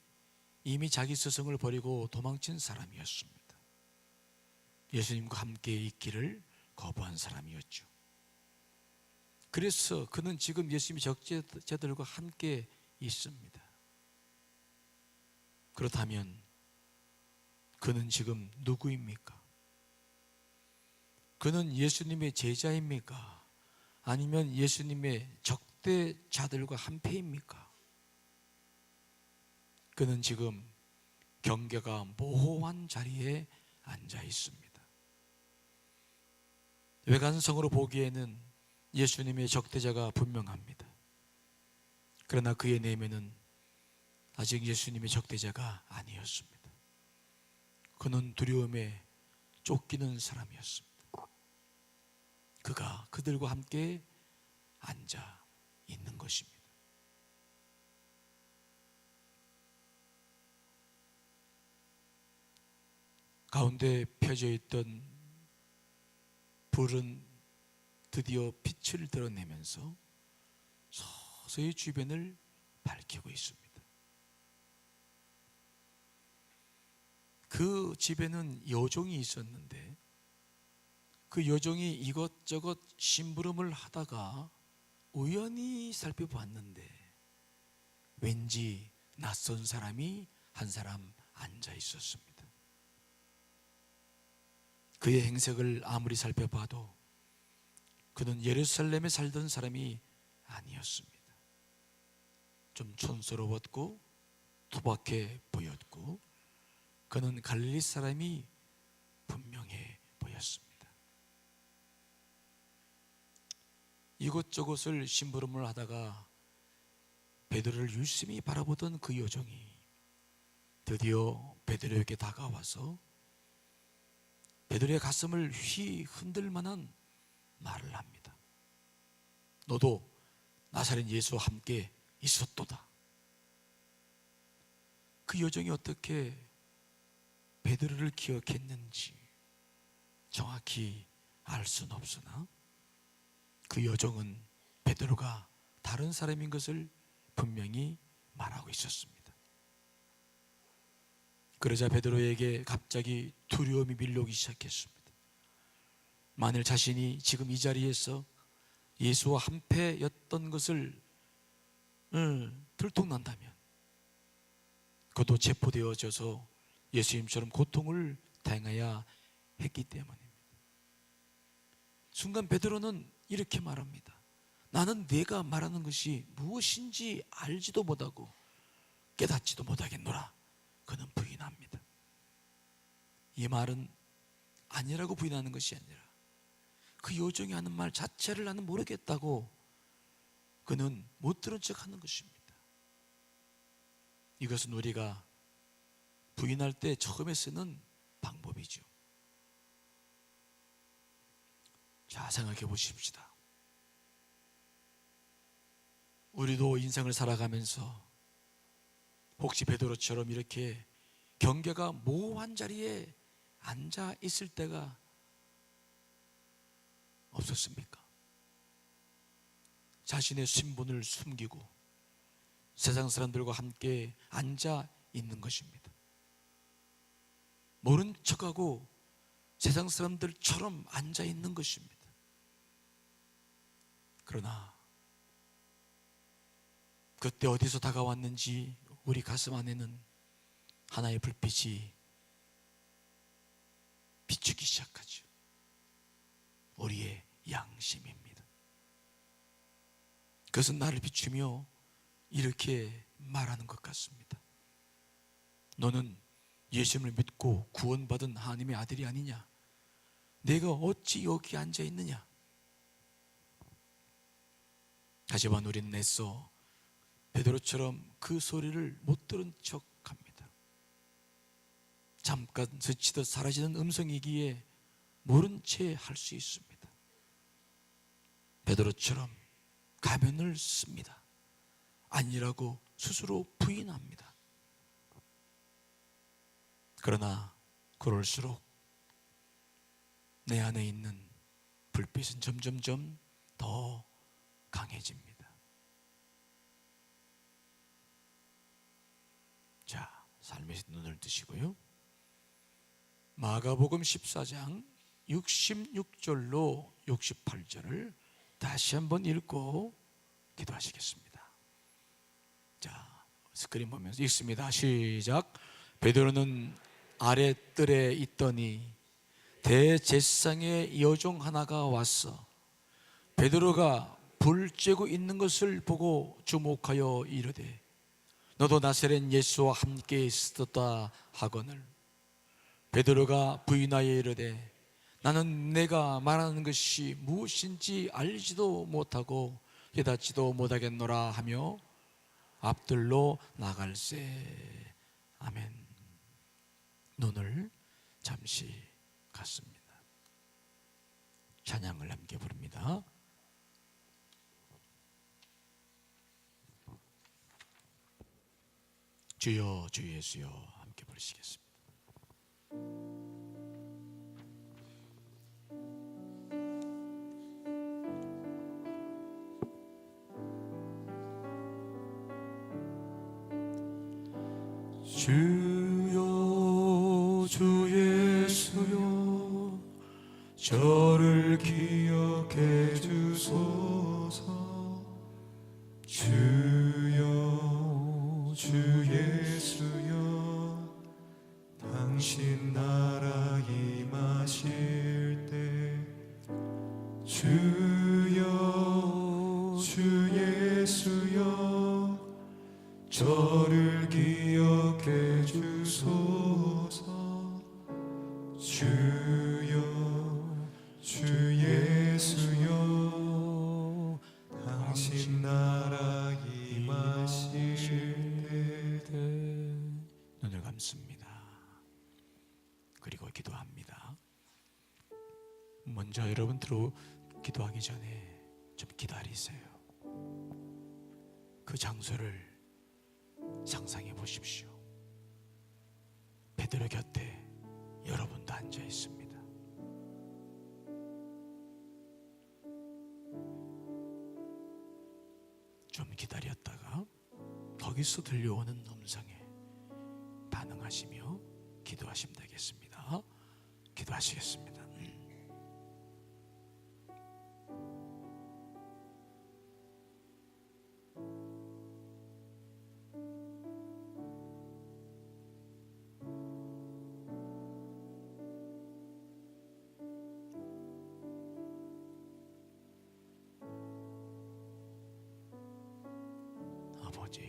이미 자기 스승을 버리고 도망친 사람이었습니다. 예수님과 함께 있기를 거부한 사람이었죠. 그래서 그는 지금 예수님의 적재자들과 함께 있습니다. 그렇다면 그는 지금 누구입니까? 그는 예수님의 제자입니까? 아니면 예수님의 적대자들과 한패입니까? 그는 지금 경계가 모호한 자리에 앉아 있습니다. 외관성으로 보기에는 예수님의 적대자가 분명합니다. 그러나 그의 내면은 아직 예수님의 적대자가 아니었습니다. 그는 두려움에 쫓기는 사람이었습니다. 그가 그들과 함께 앉아 있는 것입니다. 가운데 펴져 있던 불은 드디어 빛을 드러내면서 서서히 주변을 밝히고 있습니다. 그 집에는 여종이 있었는데 그 여종이 이것저것 심부름을 하다가 우연히 살펴봤는데 왠지 낯선 사람이 한 사람 앉아 있었습니다. 그의 행색을 아무리 살펴봐도 그는 예루살렘에 살던 사람이 아니었습니다. 좀 촌스러웠고 투박해 보였고 그는 갈릴리 사람이 분명해 보였습니다. 이곳저곳을 심부름을 하다가 베드로를 유심히 바라보던 그 여종이 드디어 베드로에게 다가와서 베드로의 가슴을 휘 흔들 만한 말을 합니다. 너도 나사렛 예수와 함께 있었도다. 그 여종이 어떻게 베드로를 기억했는지 정확히 알 수는 없으나 그 여종은 베드로가 다른 사람인 것을 분명히 말하고 있었습니다. 그러자 베드로에게 갑자기 두려움이 밀려오기 시작했습니다. 만일 자신이 지금 이 자리에서 예수와 한패였던 것을 들통난다면 그도 체포되어져서 예수님처럼 고통을 당해야 했기 때문입니다. 순간 베드로는 이렇게 말합니다. 나는 네가 말하는 것이 무엇인지 알지도 못하고 깨닫지도 못하겠노라. 그는 부인합니다. 이 말은 아니라고 부인하는 것이 아니라 그 여종이 하는 말 자체를 나는 모르겠다고 그는 못 들은 척하는 것입니다. 이것은 우리가 부인할 때 처음에 쓰는 방법이죠. 자, 생각해 보십시다. 우리도 인생을 살아가면서 혹시 베드로처럼 이렇게 경계가 모호한 자리에 앉아 있을 때가 없었습니까? 자신의 신분을 숨기고 세상 사람들과 함께 앉아 있는 것입니다. 모른 척하고 세상 사람들처럼 앉아 있는 것입니다. 그러나 그때 어디서 다가왔는지 우리 가슴 안에는 하나의 불빛이 비추기 시작하죠. 우리의 양심입니다. 그것은 나를 비추며 이렇게 말하는 것 같습니다. 너는 예수님을 믿고 구원받은 하나님의 아들이 아니냐? 내가 어찌 여기 앉아 있느냐? 하지만 우리는 애써 베드로처럼 그 소리를 못 들은 척합니다. 잠깐 스치듯 사라지는 음성이기에 모른 채 할 수 있습니다. 베드로처럼 가면을 씁니다. 아니라고 스스로 부인합니다. 그러나 그럴수록 내 안에 있는 불빛은 점점점 더 강해집니다. 자, 삶의 눈을 뜨시고요. 마가복음 14장 66절로 68절을 다시 한번 읽고 기도하시겠습니다. 자, 스크린 보면서 읽습니다. 시작. 베드로는 아랫뜰에 있더니 대제사장의 여종 하나가 왔어 베드로가 불 쬐고 있는 것을 보고 주목하여 이르되 너도 나사렛 예수와 함께 있었다 하거늘 베드로가 부인하여 이르되 나는 내가 말하는 것이 무엇인지 알지도 못하고 깨닫지도 못하겠노라 하며 앞들로 나갈세. 아멘. 눈을 잠시 감습니다. 찬양을 함께 부릅니다. 주여 주 예수여 함께 부르시겠습니다. 주여 주 예수여 저를 기억해 주소서. 주여 주 예수여 당신 나라 임하실 때 주여 주 예수여 저를 기억해 주소서. 주여 주 예수여 당신 나라 임하실 때. 눈을 감습니다. 그리고 기도합니다. 먼저 여러분 기도하기 전에 좀 기다리세요. 그 장소를 상상해 보십시오. 베드로 곁에 여러분도 앉아 있습니다. 좀 기다렸다가 거기서 들려오는 음성에 반응하시며 기도하시면 되겠습니다. 기도하시겠습니다. 아버지,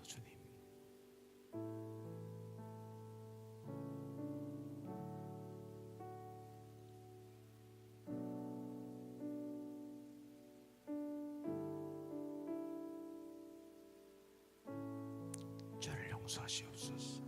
주님, 저를 용서하시옵소서.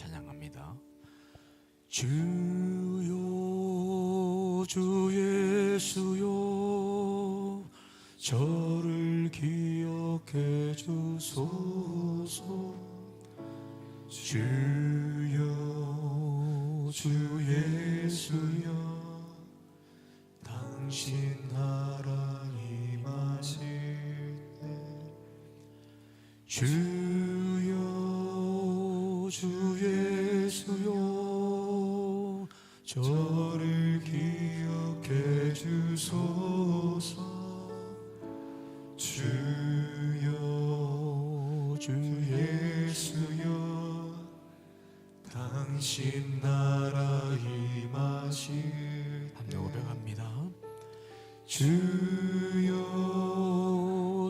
찬양합니다. 주여 주 예수여 저를 기억해 주소서. 주여 주 예수여 당신 나라 임하실 때 주여 주 예수여 저를 기억해 주소서. 주여 주 예수여 당신 나라 임하실 때 고백합니다. 주여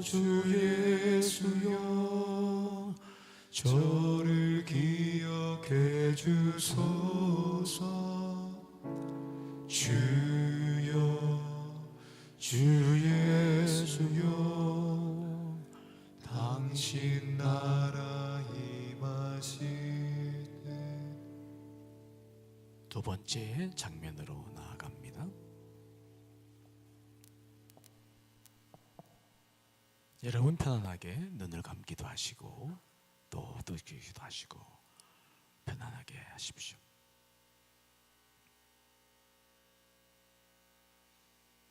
주 예수여 저를 기억해 주소서. 주여 주 예수여 당신 나라 임하실 때. 두 번째 장면으로 나아갑니다. 여러분 편안하게 눈을 감기도 하시고 또 뜨기도 하시고 편안하게 하십시오.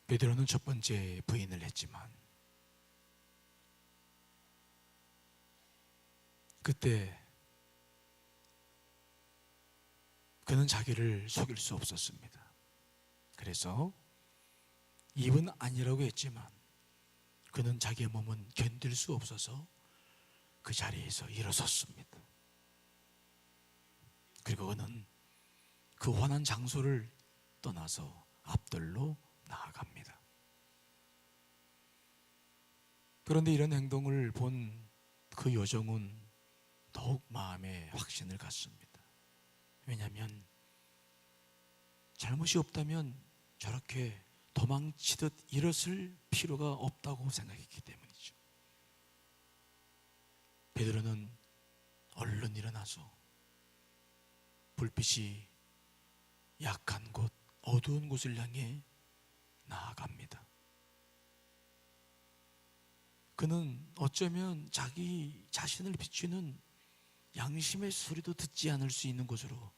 베드로는 첫 번째 부인을 했지만 그때 그는 자기를 속일 수 없었습니다. 그래서 입은 아니라고 했지만 그는 자기의 몸은 견딜 수 없어서 그 자리에서 일어섰습니다. 그리고 그는 그 환한 장소를 떠나서 앞들로 나아갑니다. 그런데 이런 행동을 본 그 여종은 더욱 마음에 확신을 갖습니다. 왜냐하면 잘못이 없다면 저렇게 도망치듯 일었을 필요가 없다고 생각했기 때문이죠. 베드로는 얼른 일어나서 불빛이 약한 곳, 어두운 곳을 향해 나아갑니다. 그는 어쩌면 자기 자신을 비추는 양심의 소리도 듣지 않을 수 있는 곳으로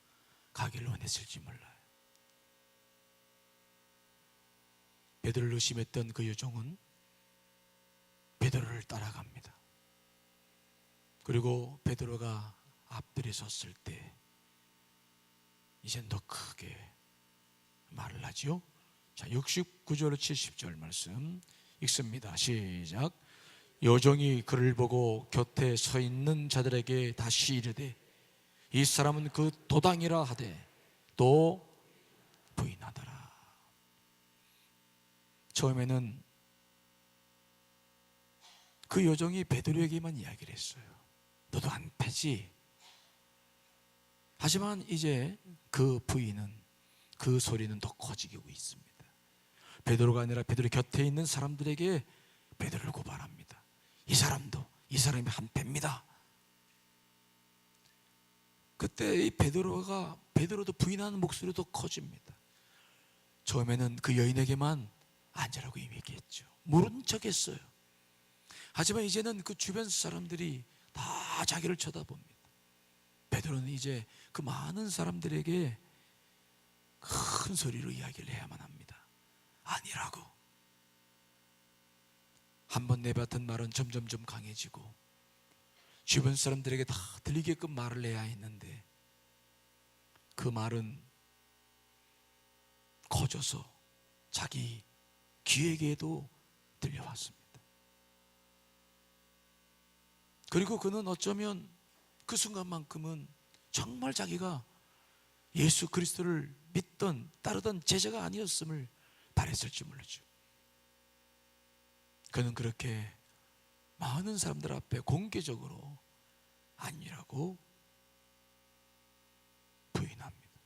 가기를 원했을지 몰라요. 베드로를 의심했던 그 여종은 베드로를 따라갑니다. 그리고 베드로가 앞들에 섰을 때 이젠 더 크게 말을 하지요. 자, 69절 70절 말씀 읽습니다. 시작. 여종이 그를 보고 곁에 서 있는 자들에게 다시 이르되 이 사람은 그 도당이라 하되 또 부인하더라. 처음에는 그 여종이 베드로에게만 이야기를 했어요. 너도 안 패지? 하지만 이제 그 부인은 그 소리는 더 커지고 있습니다. 베드로가 아니라 베드로 곁에 있는 사람들에게 베드로를 고발합니다. 이 사람이 한패입니다. 그때 이 베드로도 부인하는 목소리도 커집니다. 처음에는 그 여인에게만 앉으라고 얘기했죠. 모른 척했어요. 하지만 이제는 그 주변 사람들이 다 자기를 쳐다봅니다. 베드로는 이제 그 많은 사람들에게 큰 소리로 이야기를 해야만 합니다. 아니라고. 한번 내뱉은 말은 점점점 강해지고 주변 사람들에게 다 들리게끔 말을 해야 했는데 그 말은 커져서 자기 귀에게도 들려왔습니다. 그리고 그는 어쩌면 그 순간만큼은 정말 자기가 예수 그리스도를 믿던 따르던 제자가 아니었음을 바랬을지 모르죠. 그는 그렇게 많은 사람들 앞에 공개적으로 아니라고 부인합니다.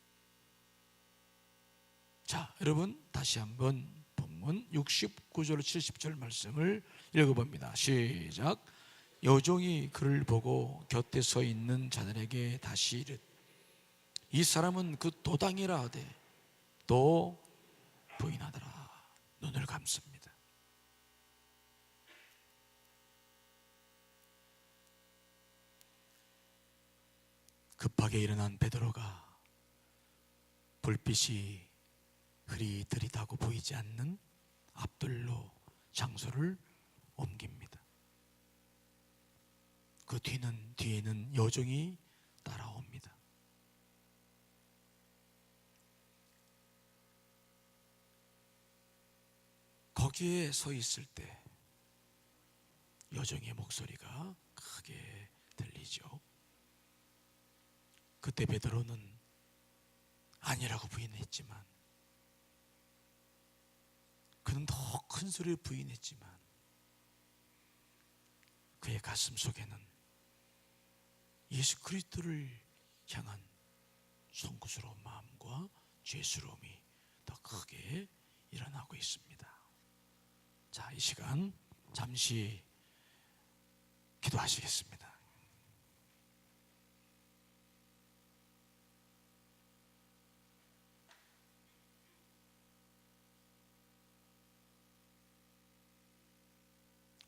자, 여러분 다시 한번 본문 69절 70절 말씀을 읽어봅니다. 시작. 여종이 그를 보고 곁에 서 있는 자들에게 다시 이르되 이 사람은 그 도당이라 하되 또 부인하더라. 눈을 감습니다. 급하게 일어난 베드로가 불빛이 흐릿흐릿하고 보이지 않는 앞들로 장소를 옮깁니다. 그 뒤에는 여종이 따라옵니다. 거기에 서 있을 때 여종의 목소리가 크게 들리죠. 그때 베드로는 아니라고 부인했지만, 그는 더 큰 소리를 부인했지만, 그의 가슴 속에는 예수 그리스도를 향한 송구스러운 마음과 죄스러움이 더 크게 일어나고 있습니다. 자, 이 시간 잠시 기도하시겠습니다.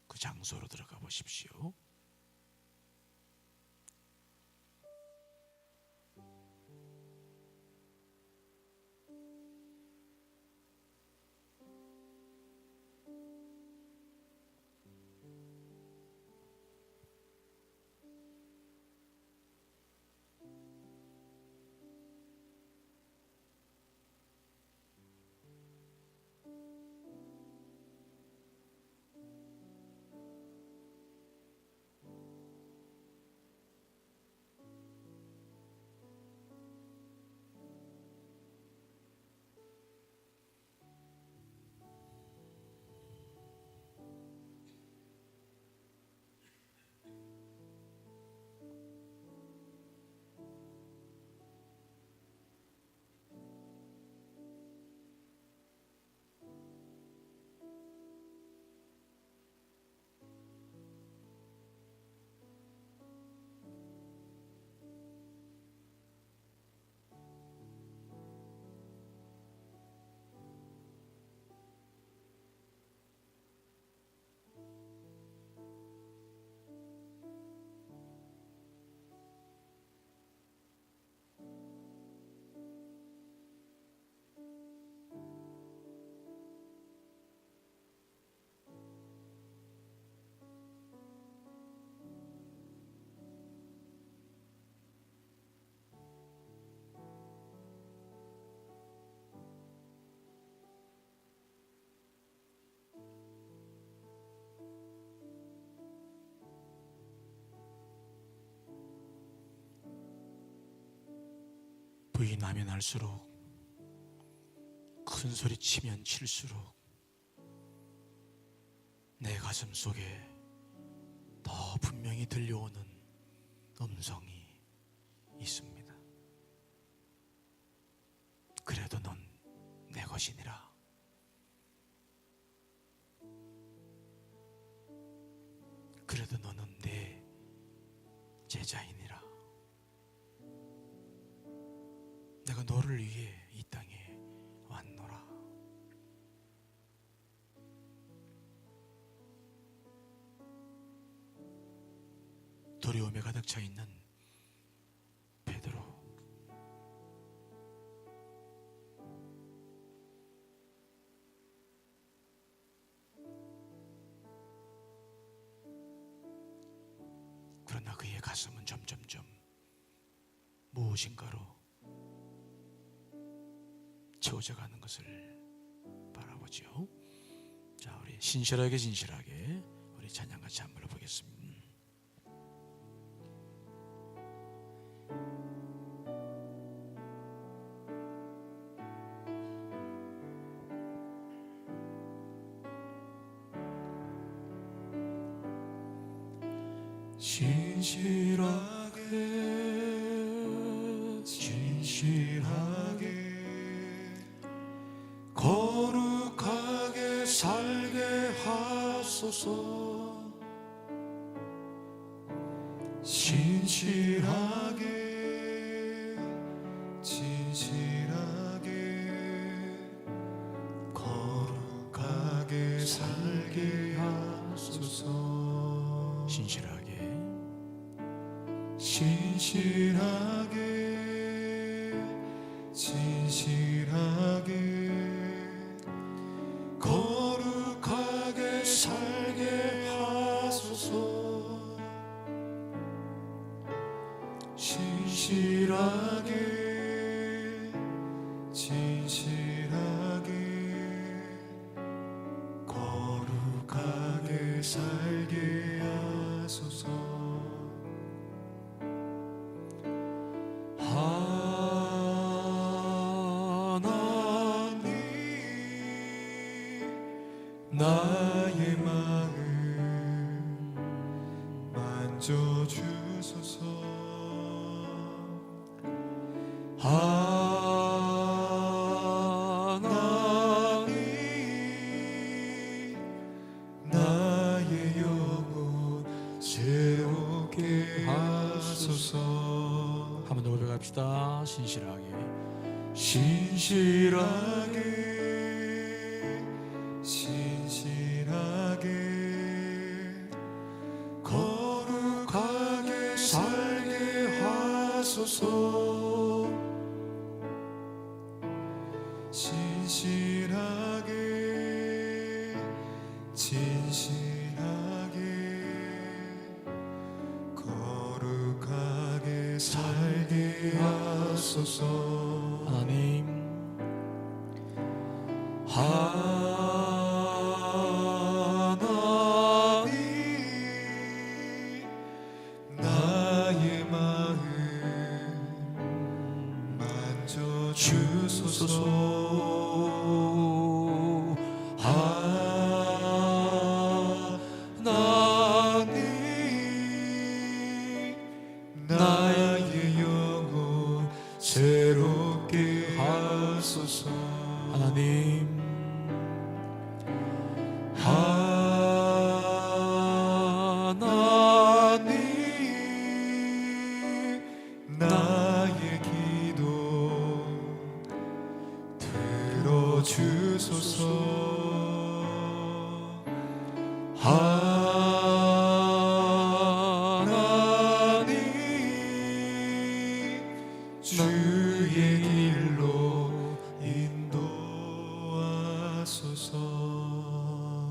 그 장소로 들어가 보십시오. 부인하면 할수록, 큰 소리 치면 칠수록 내 가슴 속에 더 분명히 들려오는 음성이 있습니다. 그래도 넌 내 것이니라. 그래도 너는 내 제자이니라. 내가 너를 위해 이 땅에 왔노라. 두려움에 가득 차 있는 베드로, 그러나 그의 가슴은 점점점 무엇인가로 채워져 가는 것을 바라보지요. 자, 우리 신실하게 우리 찬양 같이 한번 불러보겠습니다. 진실하게 거룩하게 살게 하소서. 신실하게 진실하게 거룩하게 살게 하소서. 진실하게 거룩하게 살게 하소서. 하나님 나의 마음 만져주소서. 하나님 나의 영혼 새롭게 하소서. 한 번 더 고백합시다. 신실하게 거룩하게 살게 하소서. 진실하게 거룩하게 살게 하소서. 하나님 하나님 나의 마음 만져주소서. 하나님 나의 영혼 새롭게 하소서. 하나님 하나님 나의 기도 들어주소서. 하나님 주의 길로 인도하소서.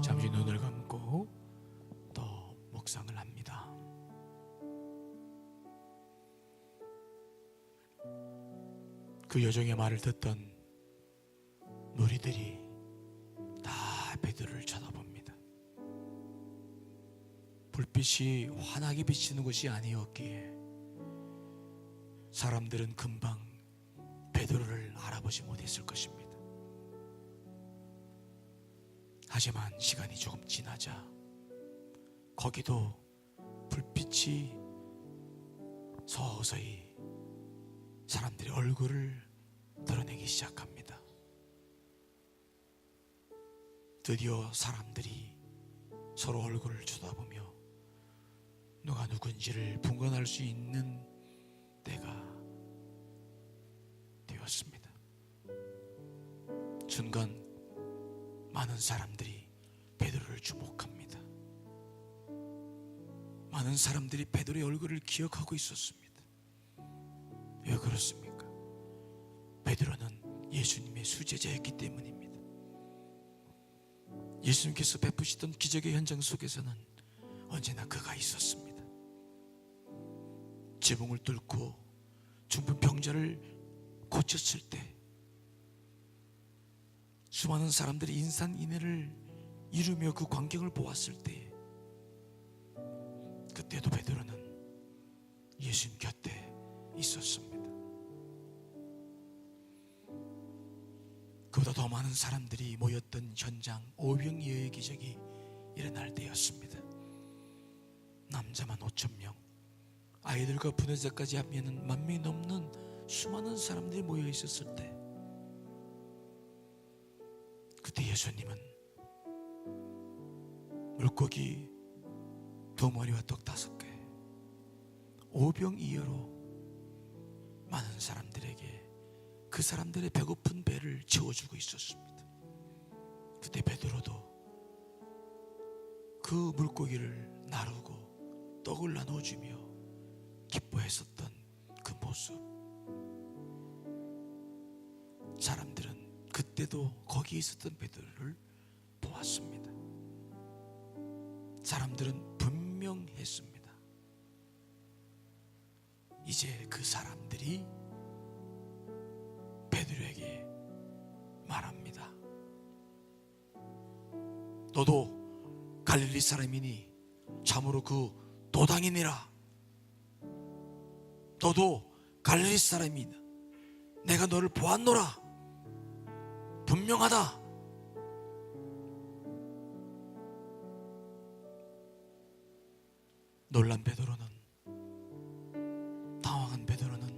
잠시 눈을 감고 또 묵상을 합니다. 그 여종의 말을 듣던 무리들이 다 베드로를 쳐다봅니다. 불빛이 환하게 비치는 것이 아니었기에 사람들은 금방 베드로를 알아보지 못했을 것입니다. 하지만 시간이 조금 지나자 거기도 불빛이 서서히 사람들의 얼굴을 드러내기 시작합니다. 드디어 사람들이 서로 얼굴을 쳐다보며 누가 누군지를 분간할 수 있는 때가 되었습니다. 순간 많은 사람들이 베드로를 주목합니다. 많은 사람들이 베드로의 얼굴을 기억하고 있었습니다. 왜 그렇습니까? 베드로는 예수님의 수제자였기 때문입니다. 예수님께서 베푸시던 기적의 현장 속에서는 언제나 그가 있었습니다. 지붕을 뚫고 중풍 병자를 고쳤을 때, 수많은 사람들이 인산인해를 이루며 그 광경을 보았을 때, 그때도 베드로는 예수님 곁에 있었습니다. 그보다 더 많은 사람들이 모였던 현장, 오병이어의 기적이 일어날 때였습니다. 남자만 5,000명, 아이들과 분회자까지 합의하는 10,000명이 넘는 수많은 사람들이 모여 있었을 때, 그때 예수님은 물고기 2마리와 떡 5개, 오병이어로 많은 사람들에게 그 사람들의 배고픈 배를 채워주고 있었습니다. 그때 베드로도 그 물고기를 나르고 떡을 나눠주며 기뻐했었던 모습. 사람들은 그때도 거기에 있었던 베드로를 보았습니다. 사람들은 분명했습니다. 이제 그 사람들이 베드로에게 말합니다. 너도 갈릴리 사람이니 참으로 그 도당이니라. 너도 갈릴리 사람이다. 내가 너를 보았노라. 분명하다. 놀란 베드로는, 당황한 베드로는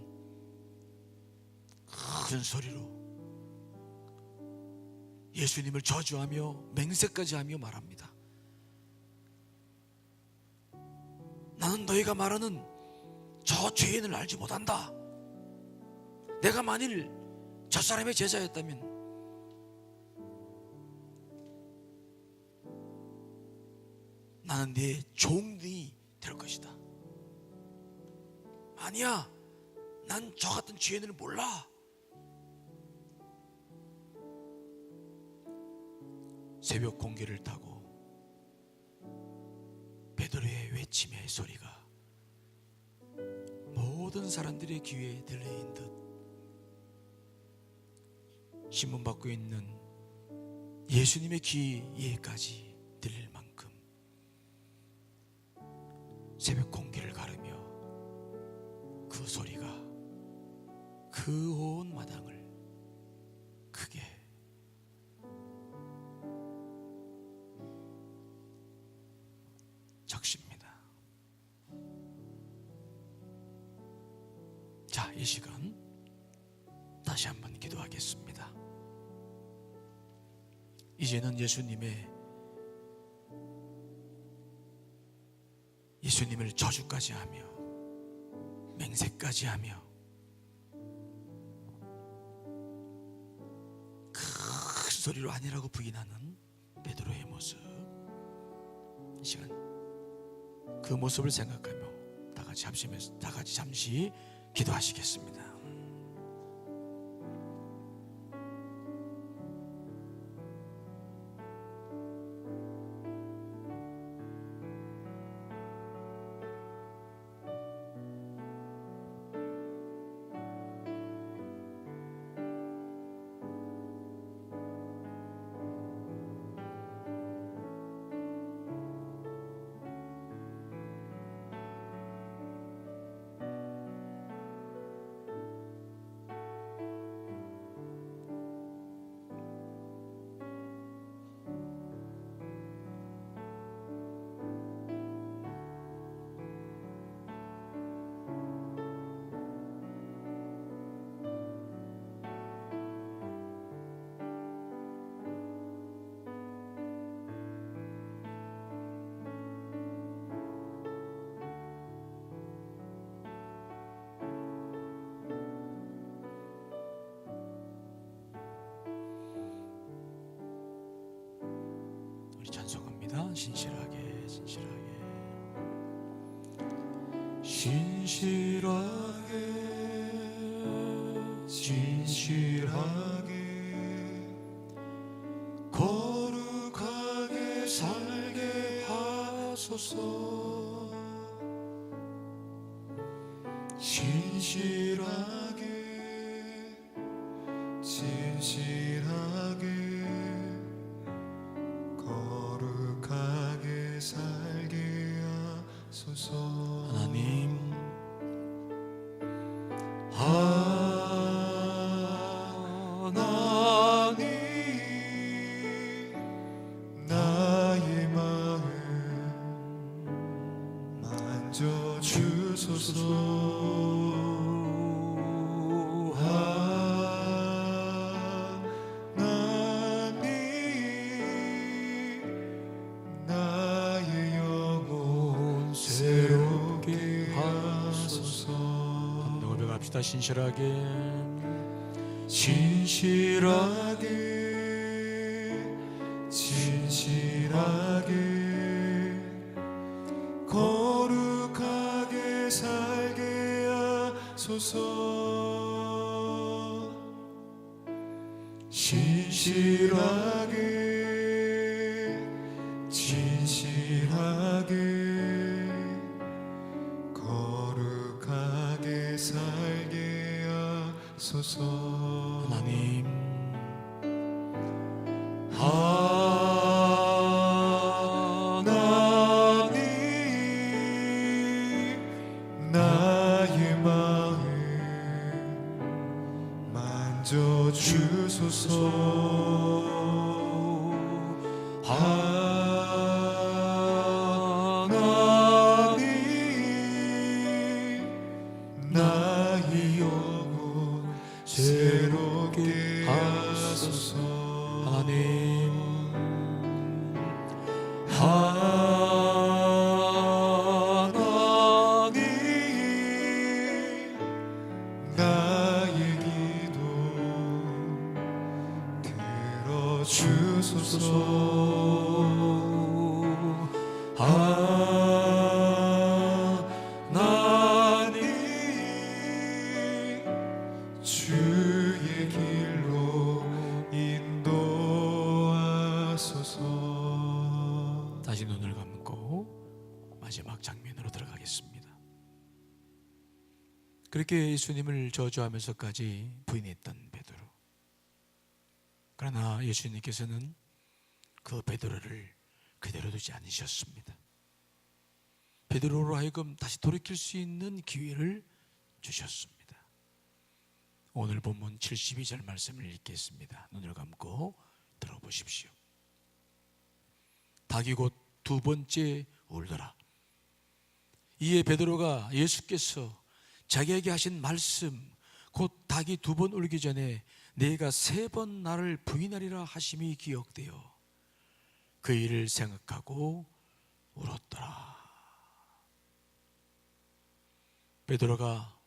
큰 소리로 예수님을 저주하며 맹세까지 하며 말합니다. 나는 너희가 말하는 저 죄인을 알지 못한다. 내가 만일 저 사람의 제자였다면 나는 네 종이 될 것이다. 아니야, 난 저 같은 죄인을 몰라. 새벽 공기를 타고 베드로의 외침의 소리가 모든 사람들의 귀에 들리는 듯 신문 받고 있는 예수님의 귀에까지 들릴 만큼 새벽 공기를 가르며 그 소리가 그 온 마당을 크게 적십니다. 자, 이 시간 다시 한번 기도하겠습니다. 이제는 예수님을 저주까지 하며 맹세까지 하며 큰 소리로 아니라고 부인하는 베드로의 모습, 이 시간 그 모습을 생각하며 다 같이 잠시 기도하시겠습니다. 우리 찬송합니다. 신실하게 신실하게 신실하게 진실하게 거룩하게 살게 하소서. 신실하게 진실하게 거룩하게 살게 하소서. 하나님, 하나님 나의 마음 만져주소서. 하나님 나의 영혼 새롭게 하소서. 노력합시다. 신실하게 진실하게 진실하게 거룩하게 살게 하소서. 하소서. 신실하게 진실하게 거룩하게 살게 하소서. 하나님, 하나님 나의 마음 만져주소서. 하나님 나의 영혼 새롭게 하소서. 하나님, 하나님 나의 기도 들어주소서. 하나님 주의 길로 인도하소서. 다시 눈을 감고 마지막 장면으로 들어가겠습니다. 그렇게 예수님을 저주하면서까지 부인했던 베드로. 그러나 예수님께서는 그 베드로를 그대로 두지 않으셨습니다. 베드로로 하여금 다시 돌이킬 수 있는 기회를 주셨습니다. 오늘 본문 72절 말씀을 읽겠습니다. 눈을 감고 들어보십시오. 닭이 곧 두 번째 울더라. 이에 베드로가 예수께서 자기에게 하신 말씀, 곧 닭이 두 번 울기 전에 내가 세 번 나를 부인하리라 하심이 기억되어 그 일을 생각하고 울었더라. 베드로가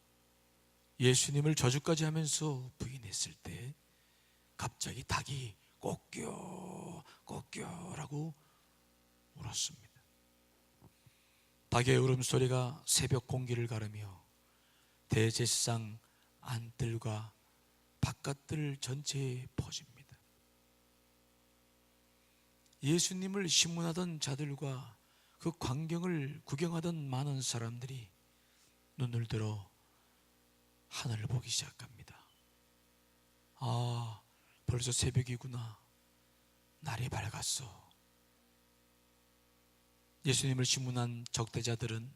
예수님을 저주까지 하면서 부인했을 때 갑자기 닭이 꼬끼어 꼬끼어라고 울었습니다. 닭의 울음소리가 새벽 공기를 가르며 대제사장 안뜰과 바깥뜰 전체에 퍼집니다. 예수님을 심문하던 자들과 그 광경을 구경하던 많은 사람들이 눈을 들어 하늘을 보기 시작합니다. 아, 벌써 새벽이구나. 날이 밝았어. 예수님을 심문한 적대자들은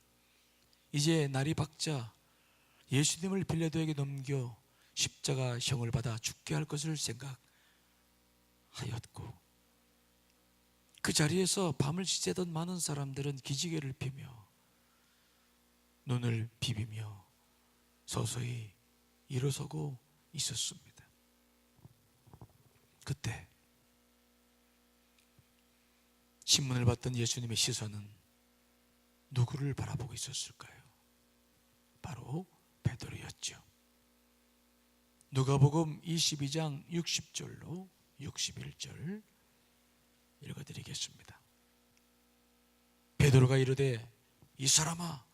이제 날이 밝자 예수님을 빌라도에게 넘겨 십자가형을 받아 죽게 할 것을 생각하였고, 그 자리에서 밤을 지새던 많은 사람들은 기지개를 피며 눈을 비비며 서서히 일어서고 있었습니다. 그때 신문을 봤던 예수님의 시선은 누구를 바라보고 있었을까요? 바로 베드로였죠. 누가복음 22장 60절로 61절 읽어드리겠습니다. 베드로가 이르되 이 사람아,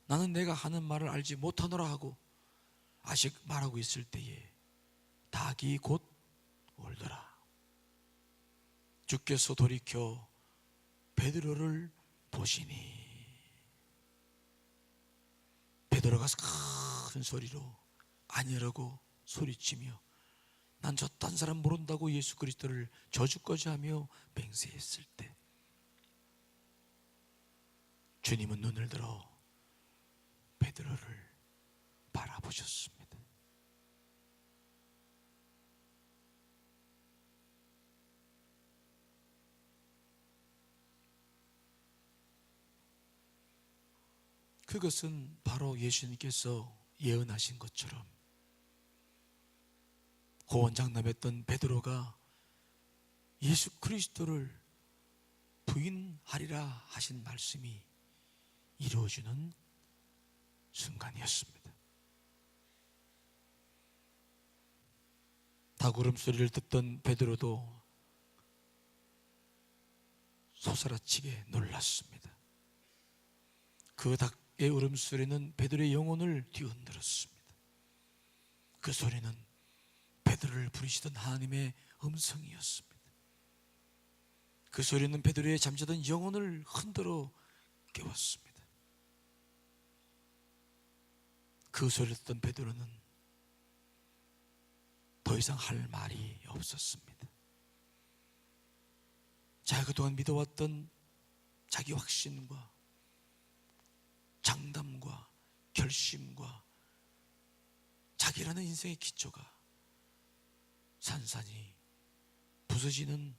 나는 내가 하는 말을 알지 못하노라 하고 아직 말하고 있을 때에 닭이 곧 울더라. 주께서 돌이켜 베드로를 보시니 베드로가 큰 소리로 아니라고 소리치며 난 저 딴 사람 모른다고 예수 그리스도를 저주까지 하며 맹세했을 때 주님은 눈을 들어 베드로를 바라보셨습니다. 그것은 바로 예수님께서 예언하신 것처럼 호언장담했던 베드로가 예수 그리스도를 부인하리라 하신 말씀이 이루어지는 순간이었습니다. 닭울음 소리를 듣던 베드로도 솟아라치게 놀랐습니다. 그 닭의 울음소리는 베드로의 영혼을 뒤흔들었습니다. 그 소리는 베드로를 부르시던 하나님의 음성이었습니다. 그 소리는 베드로의 잠자던 영혼을 흔들어 깨웠습니다. 그 소리를 듣던 베드로는 더 이상 할 말이 없었습니다. 자기가 그동안 믿어왔던 자기 확신과 장담과 결심과 자기라는 인생의 기초가 산산이 부서지는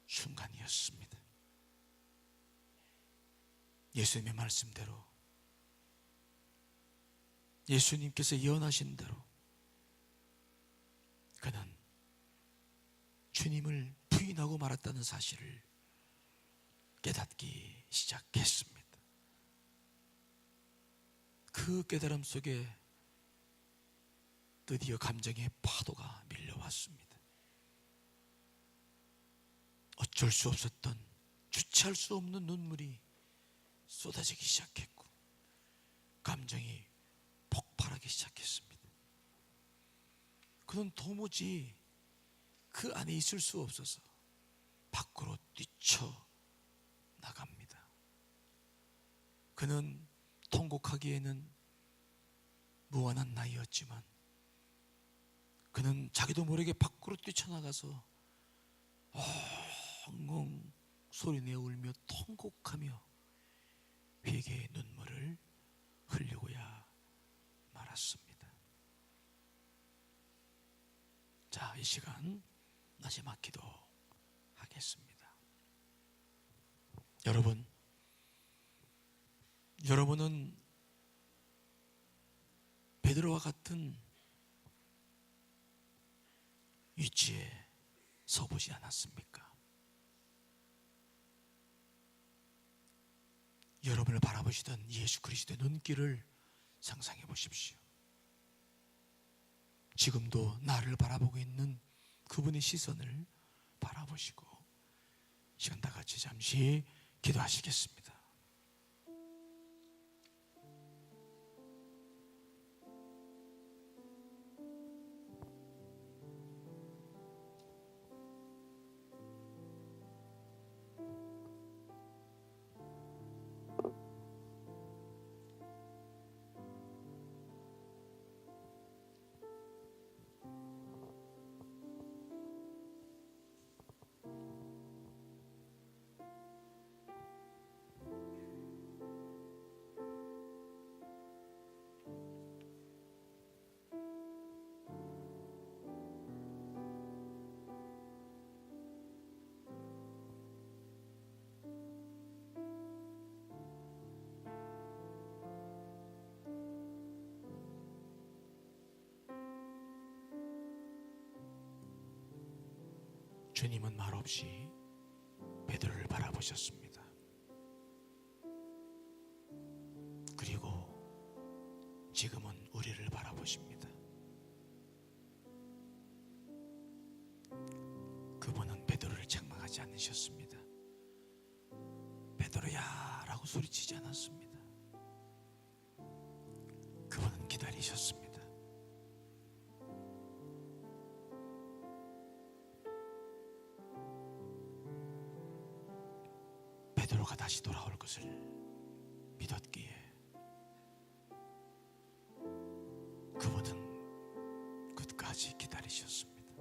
순간이었습니다. 예수님의 말씀대로, 예수님께서 예언하신 대로 그는 주님을 부인하고 말았다는 사실을 깨닫기 시작했습니다. 그 깨달음 속에 드디어 감정의 파도가 밀려왔습니다. 어쩔 수 없었던, 주체할 수 없는 눈물이 쏟아지기 시작했고 감정이 폭발하기 시작했습니다. 그는 도무지 그 안에 있을 수 없어서 밖으로 뛰쳐나갑니다. 그는 통곡하기에는 무한한 나이였지만 그는 자기도 모르게 밖으로 뛰쳐나가서 엉엉 소리내어 울며 통곡하며 회개의 눈물을 흘리고야 말았습니다. 자, 이 시간 마지막 기도 하겠습니다. 여러분은 베드로와 같은 위치에 서보지 않았습니까? 여러분을 바라보시던 예수 그리스도의 눈길을 상상해 보십시오. 지금도 나를 바라보고 있는 그분의 시선을 바라보시고 시간 다 같이 잠시 기도하시겠습니다. 주님은 말없이 베드로를 바라보셨습니다. 그리고 지금은 우리를 바라보십니다. 그분은 베드로를 책망하지 않으셨습니다. 베드로야 라고 소리치지 않았습니다. 그분은 기다리셨습니다. 베드로가 다시 돌아올 것을 믿었기에 그분은 끝까지 기다리셨습니다.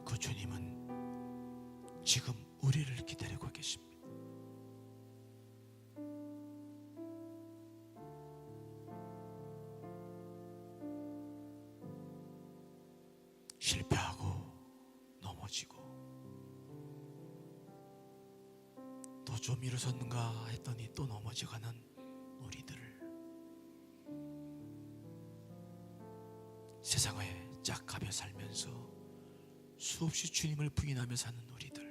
그 주님은 지금 우리를 기다리고 계십니다. 실패하고 넘어지고 또 좀 일어섰는가 했더니 또 넘어져가는 우리들을, 세상에 짝하며 살면서 수없이 주님을 부인하며 사는 우리들.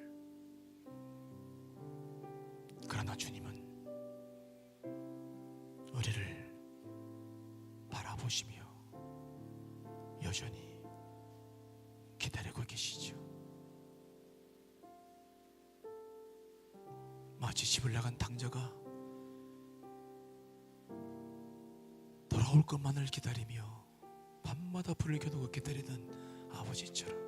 그러나 주님은 우리를 바라보시며 여전히 기다리고 계시죠. 마치 집을 나간 당자가 나올 것만을 기다리며 밤마다 불을 켜두고 기다리던 아버지처럼